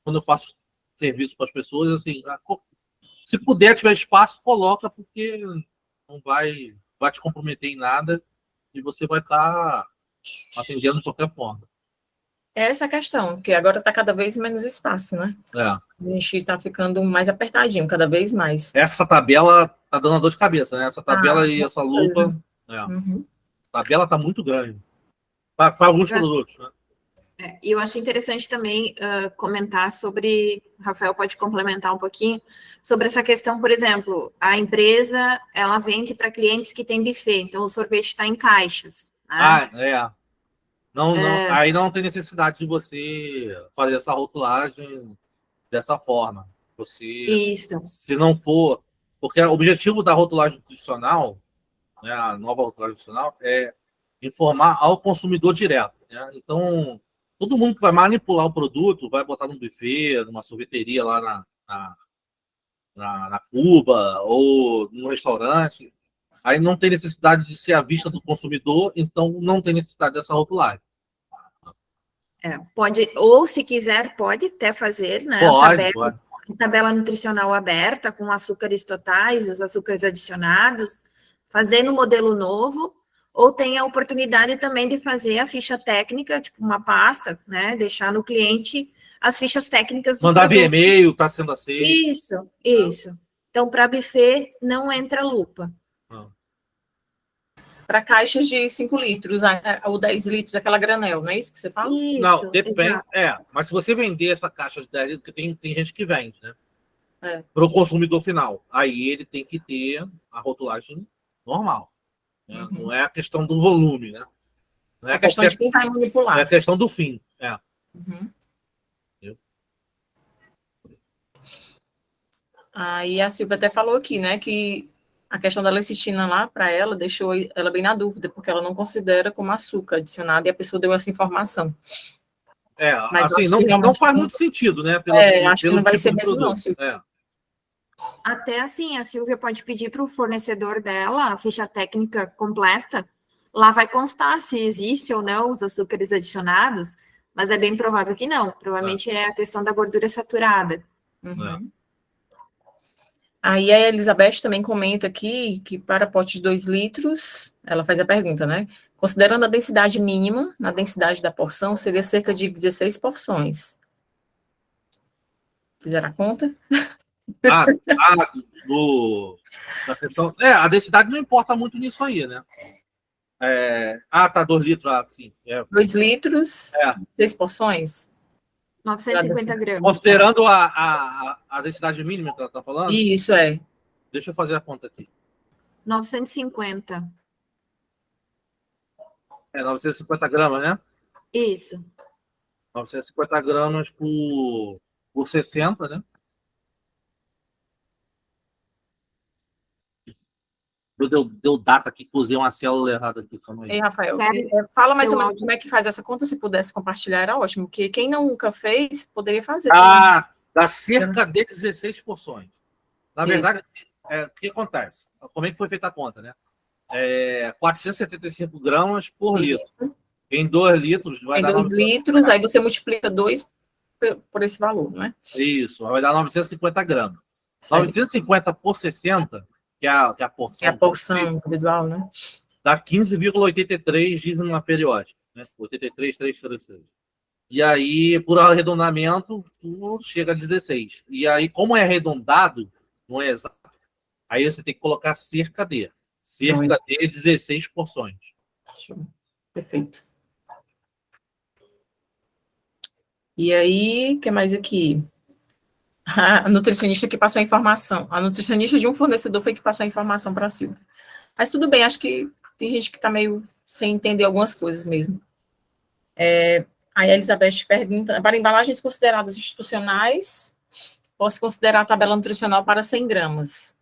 quando eu faço serviço para as pessoas, assim, se puder, tiver espaço, coloca, porque não vai te comprometer em nada e você vai estar atendendo de qualquer forma. Essa é a questão, porque agora está cada vez menos espaço, né? A gente está ficando mais apertadinho, cada vez mais. Essa tabela tá dando dor de cabeça, né? Essa tabela e essa lupa. A tabela está muito grande. Para alguns produtos, né? E eu acho interessante também comentar sobre, Rafael pode complementar um pouquinho, sobre essa questão, por exemplo, a empresa, ela vende para clientes que têm buffet, então o sorvete está em caixas. Né? Não, aí não tem necessidade de você fazer essa rotulagem dessa forma. Isso. Se não for... Porque o objetivo da rotulagem nutricional, né, a nova rotulagem nutricional, é informar ao consumidor direto. Né? Então, todo mundo que vai manipular o produto, vai botar num buffet, numa sorveteria lá na Cuba ou num restaurante, aí não tem necessidade de ser à vista do consumidor, então não tem necessidade dessa rotulagem. Pode, ou se quiser, pode até fazer, né? Pode. Tabela nutricional aberta, com açúcares totais, os açúcares adicionados, fazer no modelo novo, ou tem a oportunidade também de fazer a ficha técnica, tipo uma pasta, né? Deixar no cliente as fichas técnicas do mandar via produto. e-mail, está sendo aceito. Isso. Então, para buffet, não entra lupa. Para caixas de 5 litros, ou 10 litros, aquela granel, não é isso que você fala? Isso, não, depende. Mas se você vender essa caixa de 10 litros, tem gente que vende, né? Para o consumidor final. Aí ele tem que ter a rotulagem normal. Né? Não é a questão do volume, né? Não é a questão de quem vai manipular. É a questão do fim. Aí a Silvia até falou aqui, né, que a questão da lecitina lá, para ela, deixou ela bem na dúvida, porque ela não considera como açúcar adicionado, e a pessoa deu essa informação. Mas assim, não faz muito sentido, né? Acho que não vai ser mesmo, não, Silvia. Até assim, a Silvia pode pedir para o fornecedor dela a ficha técnica completa. Lá vai constar se existe ou não os açúcares adicionados, mas é bem provável que não. Provavelmente é a questão da gordura saturada. Aí a Elizabeth também comenta aqui que para pote de 2 litros, ela faz a pergunta, né? Considerando a densidade mínima, na densidade da porção, seria cerca de 16 porções. Fizeram a conta? Da questão, a densidade não importa muito nisso aí, né? 2 litros, sim. 2 litros, 6 porções? 950 gramas. Considerando a densidade mínima que ela está falando? Isso, Deixa eu fazer a conta aqui. 950. 950 gramas, né? Isso. 950 gramas por 60, né? Deu data aqui, usei uma célula errada aqui. Calma aí. Ei, Rafael, fala mais ou menos como é que faz essa conta, se pudesse compartilhar, era ótimo, porque quem nunca fez, poderia fazer. Dá cerca de 16 porções. Na verdade, o que acontece? Como é que foi feita a conta, né? 475 gramas por litro. Em 2 litros... Em 2 litros, aí você multiplica 2 por esse valor, não é? Isso, vai dar 950 gramas. Certo. 950 por 60... que é a porção. É a porção individual, né? Dá 15,83 dízima periódica, né? 83,336. E aí, por arredondamento, chega a 16. E aí, como é arredondado, não é exato, aí você tem que colocar cerca de 16 porções. Perfeito. E aí, o que mais aqui? A nutricionista que passou a informação. A nutricionista de um fornecedor foi que passou a informação para a Silvia. Mas tudo bem, acho que tem gente que está meio sem entender algumas coisas mesmo. Aí a Elizabeth pergunta, para embalagens consideradas institucionais, posso considerar a tabela nutricional para 100 gramas.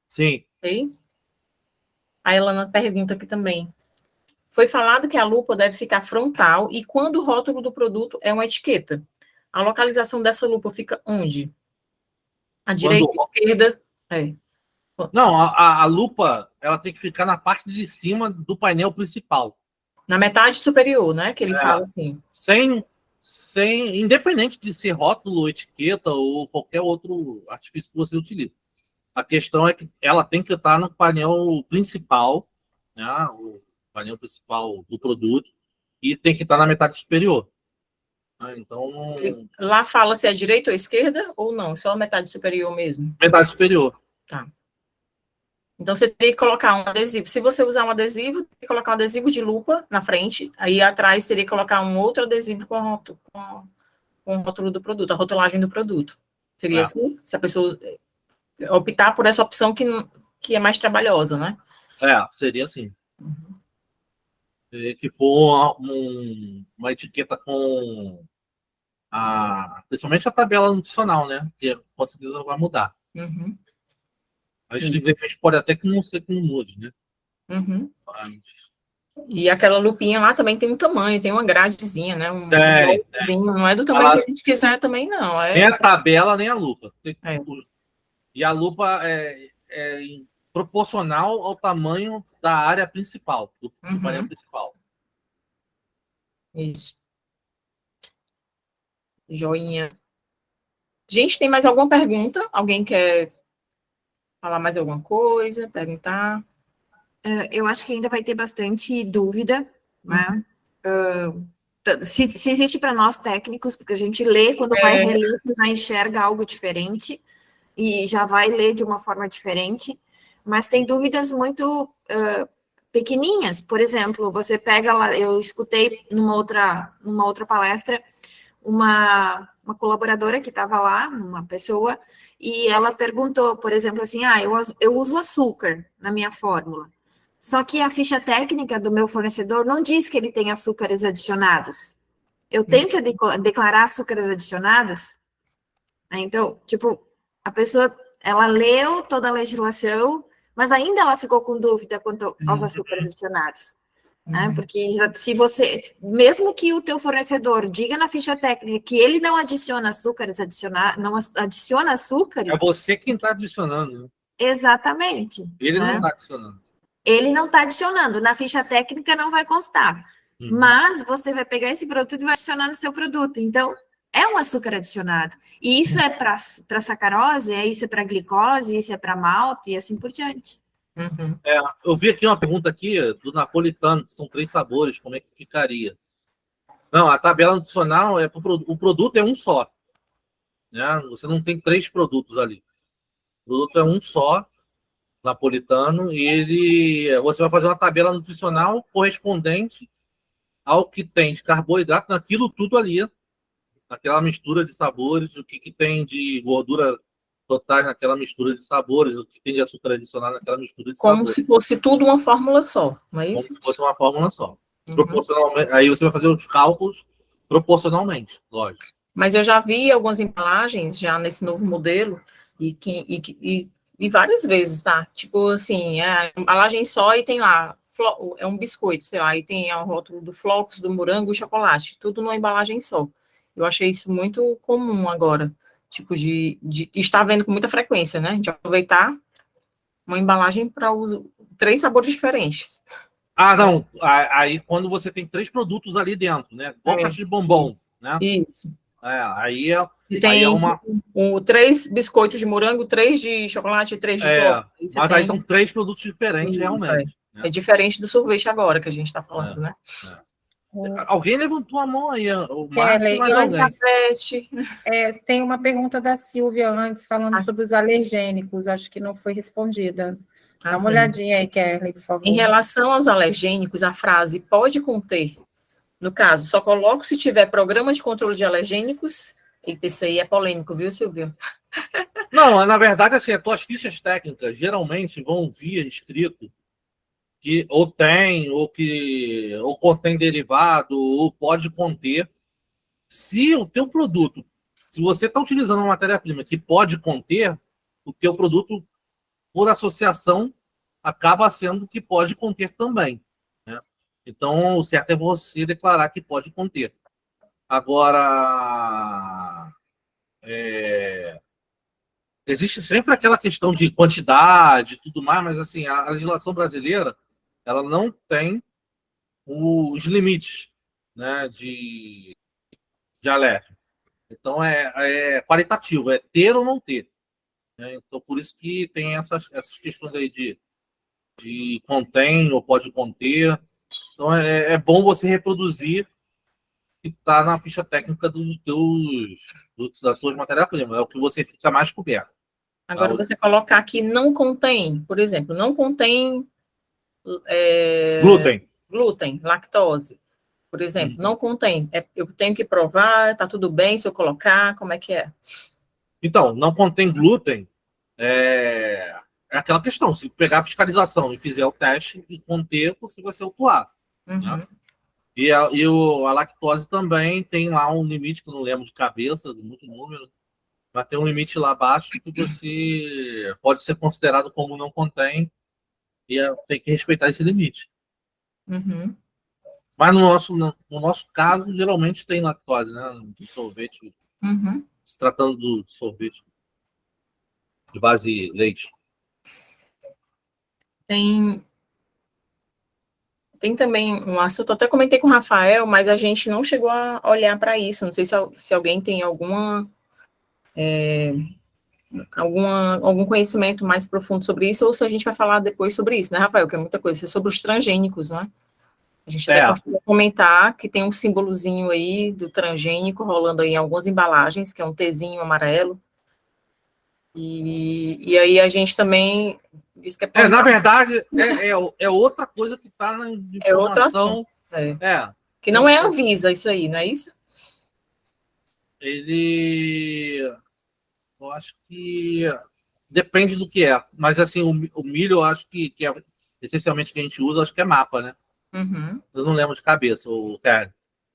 Sim. Ok? A Elana pergunta aqui também. Foi falado que a lupa deve ficar frontal e quando o rótulo do produto é uma etiqueta. A localização dessa lupa fica onde? À direita, esquerda? É. Não, a lupa, ela tem que ficar na parte de cima do painel principal. Na metade superior, né? Que ele fala assim. Independente de ser rótulo, etiqueta ou qualquer outro artifício que você utilize. A questão é que ela tem que estar no painel principal, né? O painel principal do produto, e tem que estar na metade superior. Então, lá fala se é direita ou esquerda ou não, só a metade superior mesmo. Metade superior. Tá. Então você teria que colocar um adesivo. Se você usar um adesivo, teria que colocar um adesivo de lupa na frente, aí atrás teria que colocar um outro adesivo com o rótulo do produto, a rotulagem do produto. Seria assim? Se a pessoa optar por essa opção que é mais trabalhosa, né? Seria assim. Teria que pôr uma etiqueta com principalmente a tabela nutricional, né? Que com certeza vai mudar. Uhum. A gente pode até que não ser que não mude, né? Uhum. Mas... E aquela lupinha lá também tem um tamanho, tem uma gradezinha, né? Não é do tamanho que a gente quiser também, não. Nem a tabela, nem a lupa. É. E a lupa é proporcional ao tamanho da área principal, do painel principal. Isso. Joinha. Gente, tem mais alguma pergunta? Alguém quer falar mais alguma coisa? Perguntar? Eu acho que ainda vai ter bastante dúvida, né? Se existe para nós técnicos, porque a gente lê, quando vai reler, já enxerga algo diferente e já vai ler de uma forma diferente, mas tem dúvidas muito pequenininhas. Por exemplo, você pega lá, eu escutei numa outra palestra, uma colaboradora que estava lá, uma pessoa, e ela perguntou, por exemplo, assim, eu uso açúcar na minha fórmula, só que a ficha técnica do meu fornecedor não diz que ele tem açúcares adicionados. Eu tenho que declarar açúcares adicionados? Então, tipo, a pessoa, ela leu toda a legislação, mas ainda ela ficou com dúvida quanto aos açúcares adicionados. Né? Porque se você, mesmo que o teu fornecedor diga na ficha técnica que ele não adiciona açúcares, não adiciona açúcares... É você quem está adicionando. Né? Exatamente. Ele não está adicionando. Ele não está adicionando. Na ficha técnica não vai constar. Mas você vai pegar esse produto e vai adicionar no seu produto. Então, é um açúcar adicionado. E isso é para sacarose, isso é para glicose, isso é para malte e assim por diante. Eu vi aqui uma pergunta aqui do napolitano, que são 3 sabores, como é que ficaria? Não, a tabela nutricional, o produto é um só. Né? Você não tem 3 produtos ali. O produto é um só, napolitano, e você vai fazer uma tabela nutricional correspondente ao que tem de carboidrato naquilo tudo ali, naquela mistura de sabores, o que tem de gordura totais naquela mistura de sabores, o que tem de açúcar adicionado naquela mistura de sabores. Como se fosse tudo uma fórmula só, não é isso? Como se fosse uma fórmula só. Proporcionalmente, aí você vai fazer os cálculos proporcionalmente, lógico. Mas eu já vi algumas embalagens já nesse novo modelo e várias vezes, tá? Tipo assim, a embalagem só e tem lá, é um biscoito, sei lá, e tem o rótulo do flocos, do morango e chocolate, tudo numa embalagem só. Eu achei isso muito comum agora, tipo de estar vendo com muita frequência, né? De aproveitar uma embalagem para uso 3 sabores diferentes. Não, aí quando você tem 3 produtos ali dentro, né? Igual caixa de bombom, né? Isso. Aí é uma... 3 biscoitos de morango, 3 de chocolate e 3 de flor. Mas aí são 3 produtos diferentes, realmente. É diferente do sorvete agora que a gente está falando, né? Alguém levantou a mão aí, o Marcos, mas alguém. Tem uma pergunta da Silvia antes, falando sobre os alergênicos, acho que não foi respondida. Dá uma olhadinha aí, Kelly, por favor. Em relação aos alergênicos, a frase pode conter, no caso, só coloco se tiver programa de controle de alergênicos. Isso aí é polêmico, viu, Silvio? Não, na verdade, assim, as tuas fichas técnicas geralmente vão vir escrito que ou contém derivado, ou pode conter. Se o teu produto Se você está utilizando uma matéria-prima que pode conter, o teu produto, por associação, acaba sendo que pode conter também, né? Então, o certo é você declarar que pode conter. Agora, existe sempre aquela questão de quantidade e tudo mais, mas assim, a legislação brasileira, ela não tem os limites, né, de alérgeno. Então, é qualitativo, é ter ou não ter, né? Então, por isso que tem essas questões aí de contém ou pode conter. Então, é bom você reproduzir o que está na ficha técnica das tuas matérias-primas. É o que você fica mais coberto. Agora, você colocar que não contém, por exemplo, não contém glúten, lactose, por exemplo, não contém. Eu tenho que provar, está tudo bem se eu colocar, como é que é? Então, não contém glúten, é aquela questão, se pegar a fiscalização e fizer o teste e conter, você vai ser autuado. Né? E a lactose também tem lá um limite, que eu não lembro de cabeça, muito número, mas tem um limite lá abaixo que você pode ser considerado como não contém e tem que respeitar esse limite. Mas no nosso caso, geralmente tem lactose, né? No sorvete, se tratando do sorvete de base leite. Tem também um assunto, eu até comentei com o Rafael, mas a gente não chegou a olhar para isso. Não sei se alguém tem algum conhecimento mais profundo sobre isso, ou se a gente vai falar depois sobre isso, né, Rafael? Que é muita coisa, é sobre os transgênicos, não é? A gente até pode comentar que tem um símbolozinho aí do transgênico rolando aí em algumas embalagens, que é um Tzinho amarelo. E aí a gente também diz que na verdade, é outra coisa que está na informação. É outro assunto. Que não é a Anvisa, isso aí, não é isso? Eu acho que depende do que é. Mas, assim, o milho, eu acho que é essencialmente que a gente usa, acho que é mapa, né? Eu não lembro de cabeça,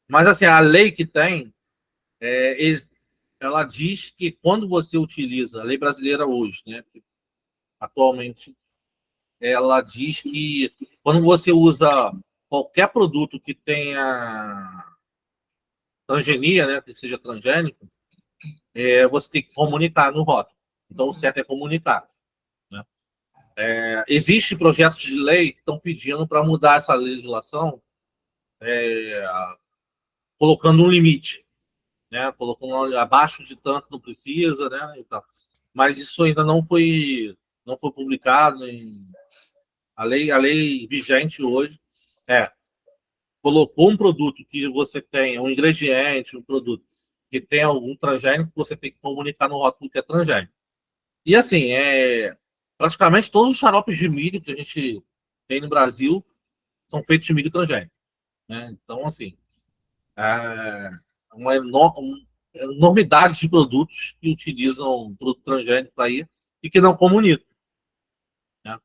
mas, assim, a lei que tem, ela diz que quando você utiliza, a lei brasileira hoje, né? Atualmente, ela diz que quando você usa qualquer produto que tenha transgenia, né, que seja transgênico, você tem que comunicar no rótulo. Então, o certo é comunicar. Né? Existem projetos de lei que estão pedindo para mudar essa legislação, colocando um limite, né? Colocando abaixo de tanto não precisa, né? E tal. Mas isso ainda não foi publicado. A lei vigente hoje colocou um produto que você tem, um ingrediente, um produto que tem algum transgênico, você tem que comunicar no rótulo que é transgênico. E assim, praticamente todos os xaropes de milho que a gente tem no Brasil são feitos de milho transgênico. Né? Então, assim, uma enormidade de produtos que utilizam produto transgênico aí e que não comunicam. Né?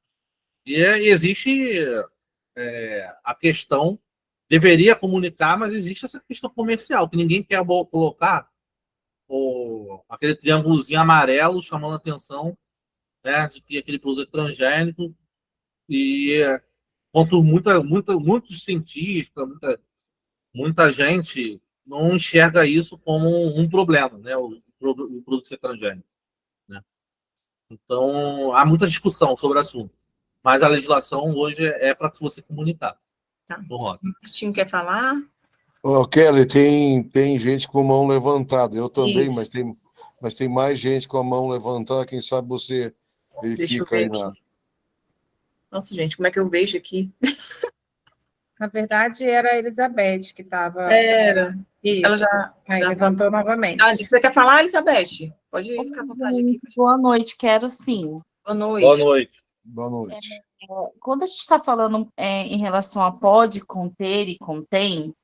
E existe a questão, deveria comunicar, mas existe essa questão comercial, que ninguém quer colocar aquele triângulozinho amarelo chamando a atenção, né, de que aquele produto é transgênico, e quanto muitos cientistas, muita gente não enxerga isso como um problema, né, o produto ser transgênico. Né? Então, há muita discussão sobre o assunto, mas a legislação hoje é para você comunicar. Tá. O Martinho quer falar? Kelly, tem gente com a mão levantada, eu também, mas tem mais gente com a mão levantada, quem sabe você verifica aí na... Nossa, gente, como é que eu vejo aqui? Na verdade, era a Elizabeth que estava... Era. Isso. Ela já levantou novamente. Você quer falar, Elizabeth? Pode ficar à vontade aqui. Boa noite, quero sim. Boa noite. Boa noite. Boa noite. Quando a gente está falando em relação a pode conter e contém,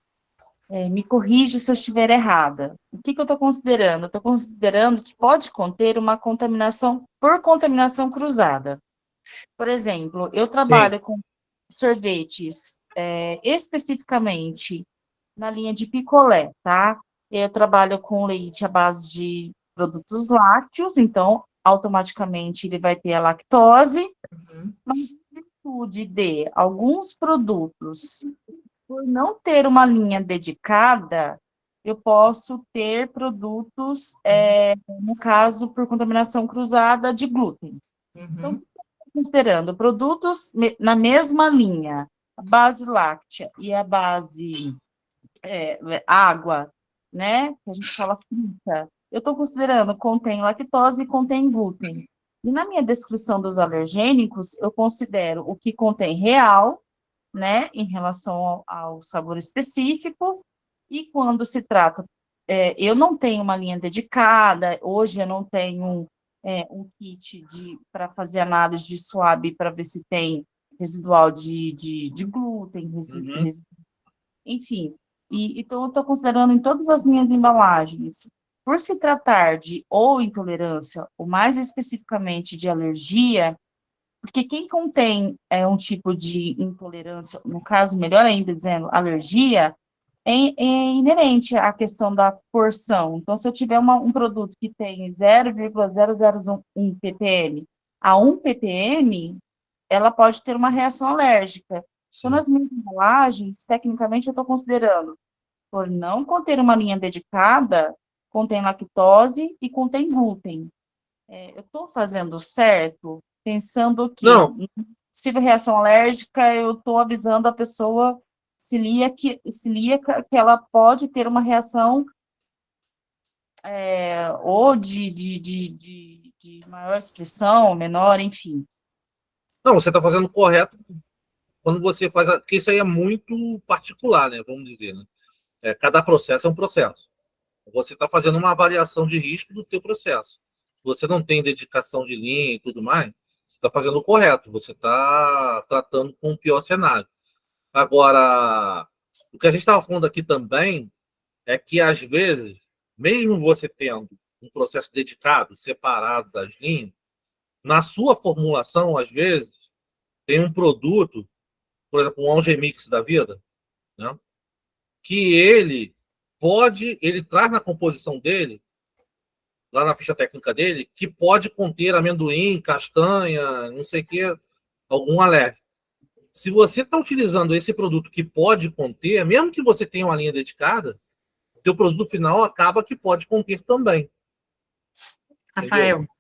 me corrija se eu estiver errada. O que eu estou considerando? Eu estou considerando que pode conter uma contaminação por contaminação cruzada. Por exemplo, eu trabalho com sorvetes especificamente na linha de picolé, tá? Eu trabalho com leite à base de produtos lácteos, então, automaticamente, ele vai ter a lactose, mas em virtude de alguns produtos, por não ter uma linha dedicada, eu posso ter produtos, no caso, por contaminação cruzada de glúten. Então, considerando produtos na mesma linha, a base láctea e a base água, né, que a gente fala fruta, eu estou considerando contém lactose e contém glúten. E na minha descrição dos alergênicos, eu considero o que contém real, né, em relação ao sabor específico, e quando se trata, eu não tenho uma linha dedicada, hoje eu não tenho um kit para fazer análise de SWAB para ver se tem residual de glúten, enfim. Então, eu estou considerando em todas as minhas embalagens, por se tratar de ou intolerância, ou mais especificamente de alergia, porque quem contém um tipo de intolerância, no caso, melhor ainda dizendo, alergia, é inerente à questão da porção. Então, se eu tiver um produto que tem 0,001 ppm a 1 ppm, ela pode ter uma reação alérgica. Então, nas minhas embalagens, tecnicamente, eu estou considerando, por não conter uma linha dedicada, contém lactose e contém glúten. Eu estou fazendo certo, pensando que, possível reação alérgica, eu estou avisando a pessoa celíaca que ela pode ter uma reação ou de maior expressão, menor, enfim. Não, você está fazendo correto quando você faz... Porque isso aí é muito particular, né? Vamos dizer, né? Cada processo é um processo. Você está fazendo uma avaliação de risco do teu processo. Você não tem dedicação de linha e tudo mais, você está fazendo o correto. Você está tratando com o pior cenário. Agora, o que a gente estava falando aqui também é que, às vezes, mesmo você tendo um processo dedicado, separado das linhas, na sua formulação, às vezes, tem um produto, por exemplo, um Algemix da vida, né, que ele traz na composição dele, lá na ficha técnica dele, que pode conter amendoim, castanha, não sei o que, algum alérgico. Se você está utilizando esse produto que pode conter, mesmo que você tenha uma linha dedicada, o teu produto final acaba que pode conter também. Rafael, entendeu?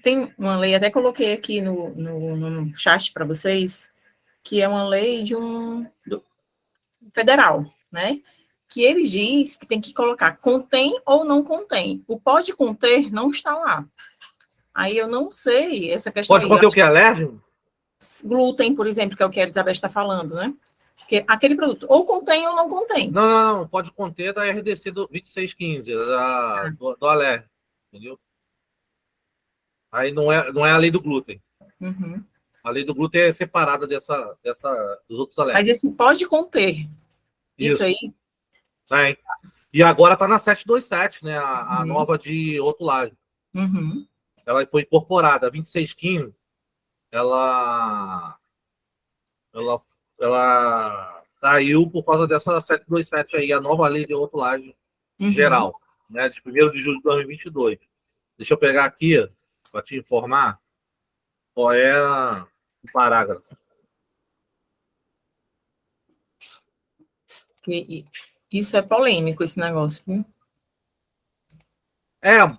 tem uma lei, até coloquei aqui no chat para vocês, que é uma lei federal, né? Que ele diz que tem que colocar contém ou não contém. O pode conter não está lá. Aí eu não sei essa questão. Pode conter o que é alérgico? Glúten, por exemplo, que é o que a Elizabeth está falando, né? Porque aquele produto ou contém ou não contém. Não, pode conter da RDC do 2615, do alérgico, entendeu? Aí não é a lei do glúten. Uhum. A lei do glúten é separada dos outros alérgicos. Mas esse pode conter. Isso aí? Tem. E agora está na 727, né? A nova de rotulagem. Uhum. Ela foi incorporada. A 2615, ela caiu por causa dessa 727 aí, a nova lei de rotulagem geral, né? De 1º de julho de 2022. Deixa eu pegar aqui para te informar qual é o parágrafo. Isso é polêmico, esse negócio, viu?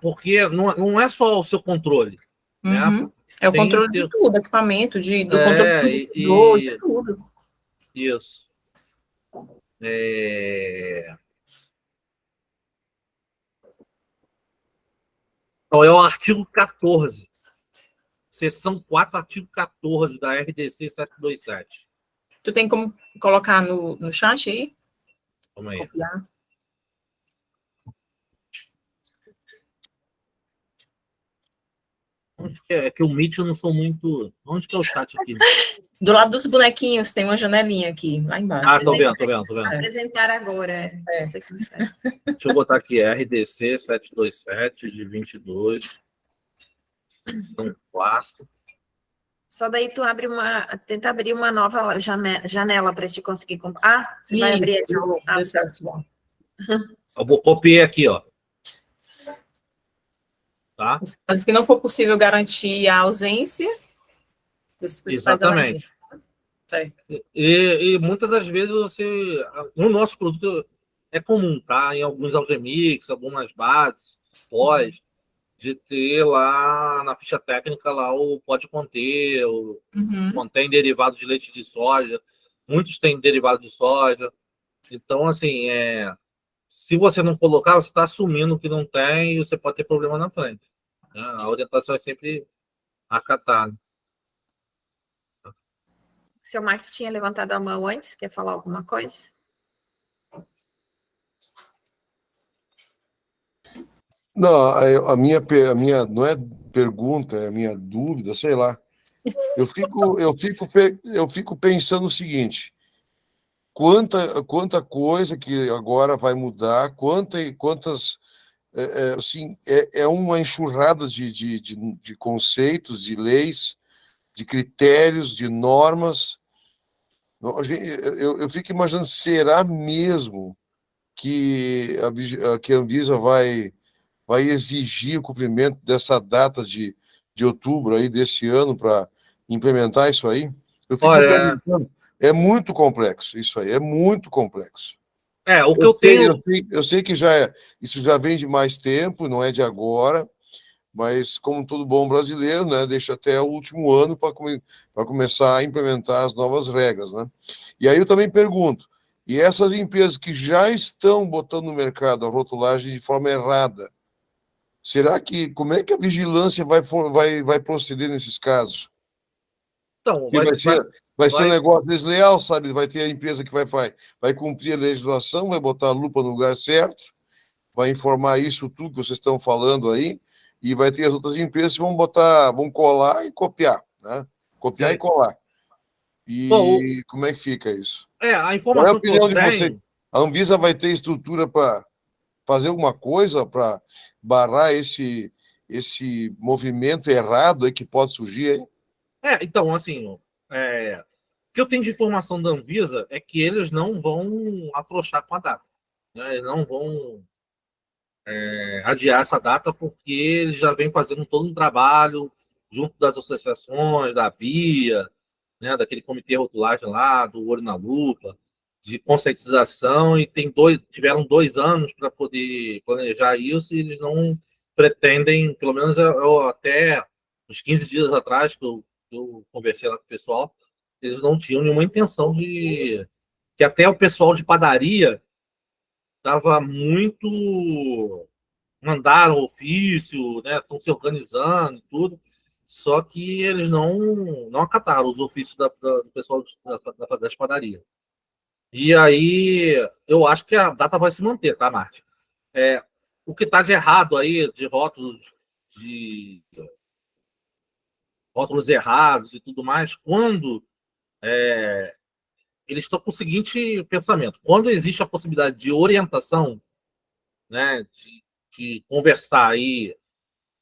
Porque não é só o seu controle, né? É o controle de tudo, equipamento, do controle de tudo. Isso. Então, é o artigo 14. Seção 4, artigo 14 da RDC 727. Tu tem como colocar no chat aí? Vamos aí. Copiar. Onde que é? É que o Meet eu não sou muito... Onde que é o chat aqui? Do lado dos bonequinhos tem uma janelinha aqui, lá embaixo. Tô vendo. Apresentar agora. Deixa eu botar aqui, RDC 727 de 22. São 4. Só daí tu tenta abrir uma nova janela para te conseguir comprar. Você vai abrir deu certo, bom. Eu copiei aqui, ó. Tá? Mas que não for possível garantir a ausência desses principais Exatamente. Certo. E muitas das vezes no nosso produto é comum, tá? Em alguns algemix, algumas bases, pós, de ter lá na ficha técnica lá o pode conter, contém derivado de leite de soja, muitos têm derivado de soja. Então, assim, se você não colocar, você está assumindo que não tem e você pode ter problema na frente, né? A orientação é sempre acatar, né? Seu Marco tinha levantado a mão antes, quer falar alguma coisa? Não, a minha não é pergunta, é a minha dúvida, sei lá. Eu fico pensando o seguinte: quanta coisa que agora vai mudar, quantas assim, é uma enxurrada de conceitos, de leis, de critérios, de normas. Eu fico imaginando, será mesmo que a Anvisa vai exigir o cumprimento dessa data de outubro aí desse ano para implementar isso aí? Eu fico me perguntando, é muito complexo isso aí, é muito complexo. O que eu tenho... Eu sei que isso já vem de mais tempo, não é de agora, mas como todo bom brasileiro, né, deixa até o último ano para começar a implementar as novas regras, né? E aí eu também pergunto, e essas empresas que já estão botando no mercado a rotulagem de forma errada, como é que a vigilância vai proceder nesses casos? Então, vai ser um negócio desleal, sabe? Vai ter a empresa que vai cumprir a legislação, vai botar a lupa no lugar certo, vai informar isso tudo que vocês estão falando aí, e vai ter as outras empresas que vão colar e copiar, né? Copiar e colar. E como é que fica isso? A informação Qual é a opinião que eu de tenho... vocês? A Anvisa vai ter estrutura para fazer alguma coisa para barrar esse movimento errado aí que pode surgir aí? Então, assim, o que eu tenho de informação da Anvisa é que eles não vão afrouxar com a data, né? Eles não vão adiar essa data porque eles já vêm fazendo todo um trabalho junto das associações, da BIA, né, daquele comitê rotulagem lá, do Olho na Lupa, de conscientização, e tiveram 2 anos para poder planejar isso, e eles não pretendem, pelo menos até uns 15 dias atrás, que eu conversei lá com o pessoal, eles não tinham nenhuma intenção de... que até o pessoal de padaria estava muito... mandaram ofício, né, estão se organizando e tudo, só que eles não acataram os ofícios do pessoal das padarias. E aí, eu acho que a data vai se manter, tá, Marte? O que está de errado aí, de rótulos errados e tudo mais, quando eles estão com o seguinte pensamento: quando existe a possibilidade de orientação, né, de conversar aí,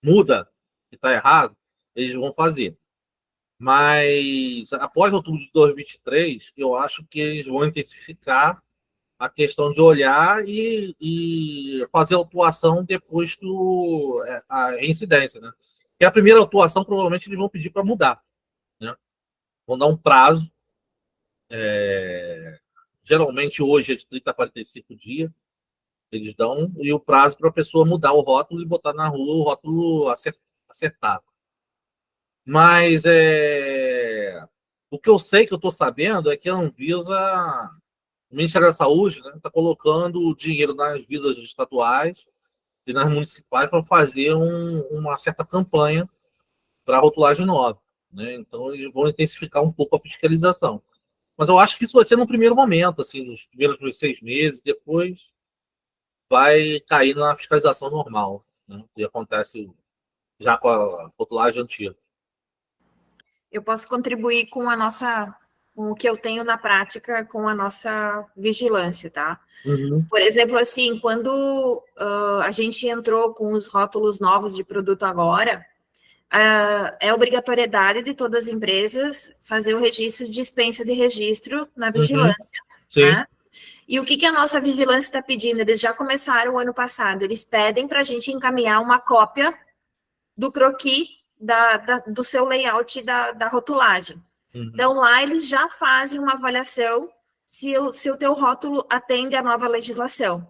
muda, que está errado, eles vão fazer. Mas após outubro de 2023, eu acho que eles vão intensificar a questão de olhar e fazer autuação depois a reincidência, né? E a primeira autuação, provavelmente, eles vão pedir para mudar, né? Vão dar um prazo. Geralmente, hoje é de 30 a 45 dias. Eles dão, e o prazo para a pessoa mudar o rótulo e botar na rua o rótulo acertado. Mas o que eu sei, que eu estou sabendo, é que a Anvisa, o Ministério da Saúde, está colocando dinheiro nas visas estaduais e nas municipais para fazer uma certa campanha para a rotulagem nova, né? Então, eles vão intensificar um pouco a fiscalização. Mas eu acho que isso vai ser no primeiro momento, assim, nos primeiros 6 meses, depois vai cair na fiscalização normal, né? Que acontece já com a rotulagem antiga. Eu posso contribuir com com o que eu tenho na prática com a nossa vigilância, tá? Uhum. Por exemplo, assim, quando a gente entrou com os rótulos novos de produto agora, é obrigatoriedade de todas as empresas fazer o registro de dispensa de registro na vigilância. Sim. Né? E o que a nossa vigilância está pedindo? Eles já começaram o ano passado, eles pedem para a gente encaminhar uma cópia do croquis do seu layout da rotulagem. Então, lá eles já fazem uma avaliação se o teu rótulo atende à nova legislação.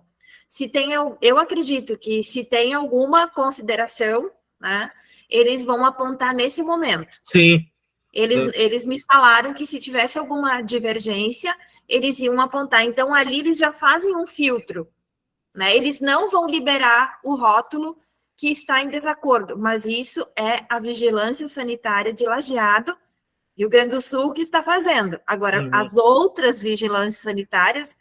Eu acredito que se tem alguma consideração, né, eles vão apontar nesse momento. Sim. Eles me falaram que se tivesse alguma divergência, eles iam apontar. Então, ali eles já fazem um filtro, né? Eles não vão liberar o rótulo que está em desacordo, mas isso é a Vigilância Sanitária de Lajeado, Rio Grande do Sul, que está fazendo. Agora, as outras vigilâncias sanitárias,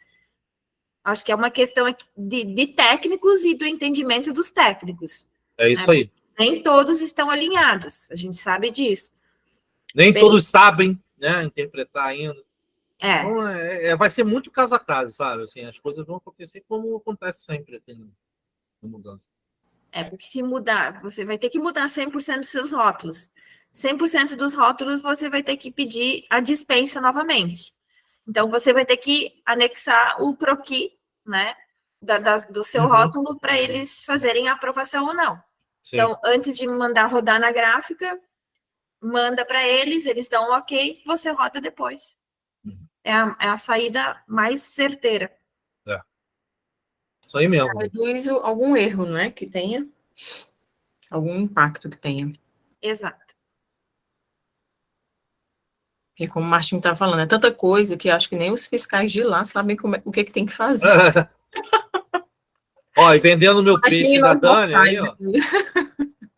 acho que é uma questão de técnicos e do entendimento dos técnicos. É isso aí. Nem todos estão alinhados, a gente sabe disso. Nem todos sabem, né, interpretar ainda. É. Então, vai ser muito caso a caso, sabe? Assim, as coisas vão acontecer como acontece sempre aqui na mudança. Porque se mudar, você vai ter que mudar 100% dos seus rótulos. 100% dos rótulos você vai ter que pedir a dispensa novamente. Então, você vai ter que anexar o croquis, né, do seu rótulo para eles fazerem a aprovação ou não. Sim. Então, antes de mandar rodar na gráfica, manda para eles dão um ok, você roda depois. É a saída mais certeira. Isso aí mesmo. Já reduz algum erro, não é? Que tenha. Algum impacto que tenha. Exato. Porque como o Martinho está falando, é tanta coisa que acho que nem os fiscais de lá sabem o que tem que fazer. Ó, e vendendo meu peixe da Dani, aí, ó. Né?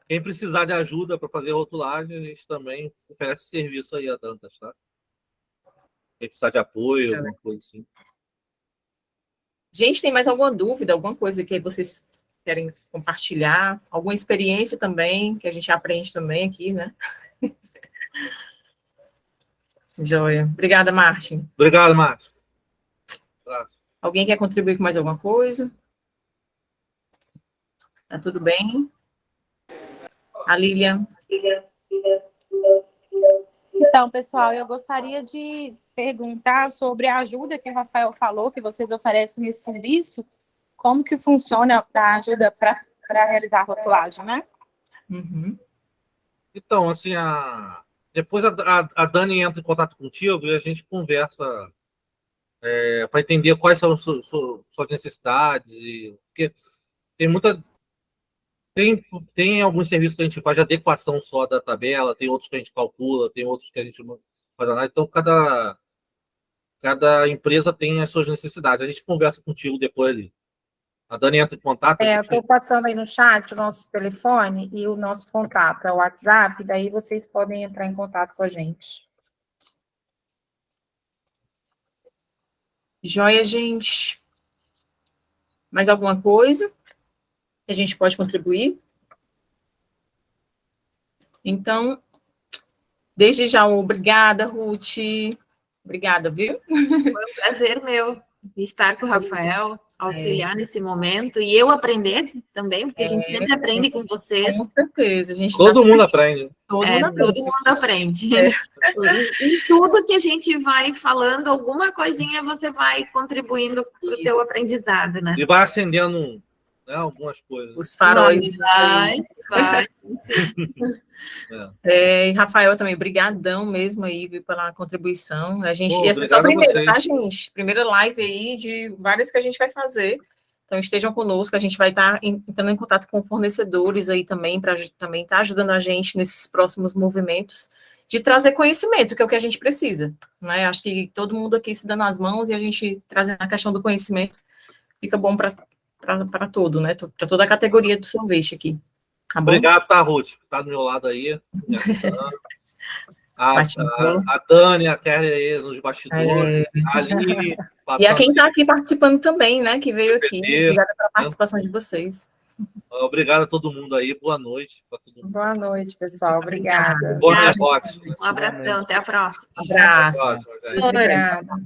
Quem precisar de ajuda para fazer rotulagem, a gente também oferece serviço aí a Dantas, tá? Quem precisar de apoio, alguma coisa assim. Gente, tem mais alguma dúvida, alguma coisa que vocês querem compartilhar? Alguma experiência também, que a gente aprende também aqui, né? Joia. Obrigada, Martin. Obrigado, Martin. Alguém quer contribuir com mais alguma coisa? Tá tudo bem? A Lilian. Então, pessoal, eu gostaria de perguntar sobre a ajuda que o Rafael falou, que vocês oferecem esse serviço, como que funciona a ajuda para realizar a rotulagem, né? Então, assim, depois a Dani entra em contato contigo e a gente conversa para entender quais são suas necessidades, porque tem alguns serviços que a gente faz de adequação só da tabela, tem outros que a gente calcula, tem outros que a gente não faz nada. Então, cada empresa tem as suas necessidades. A gente conversa contigo depois ali. A Dani entra em contato. Eu estou passando aí no chat o nosso telefone e o nosso contato é o WhatsApp, daí vocês podem entrar em contato com a gente. Joia, gente. Mais alguma coisa que a gente pode contribuir? Então, desde já, obrigada, Ruth. Obrigada, viu? Foi um prazer meu estar com o Rafael, auxiliar nesse momento, e eu aprender também, porque a gente sempre aprende com vocês. Com certeza. Todo mundo aprende. Todo mundo aprende. Em tudo que a gente vai falando, alguma coisinha você vai contribuindo para o teu aprendizado, né? E vai acendendo, né, algumas coisas. Os faróis. Vai, sim. E Rafael também, brigadão mesmo aí, viu, pela contribuição. A gente, e essa é só a primeira, tá, gente? Primeira live aí de várias que a gente vai fazer. Então, estejam conosco, a gente vai estar entrando em contato com fornecedores aí também, para também estar ajudando a gente nesses próximos movimentos de trazer conhecimento, que é o que a gente precisa, né? Acho que todo mundo aqui se dando as mãos e a gente trazendo a questão do conhecimento fica bom para todo, né? Para toda a categoria do sorvete aqui. Tá bom? Obrigado, tá, Ruth? Tá do meu lado aí. A Dani, a Kelly aí nos bastidores. A Aline. E a quem está aqui participando também, né? Que veio aqui. Obrigada pela participação de vocês. Obrigado a todo mundo aí. Boa noite para todo mundo. Boa noite, pessoal. Obrigada. Bom negócio. Um abração. Até a próxima. Um abraço. Obrigada.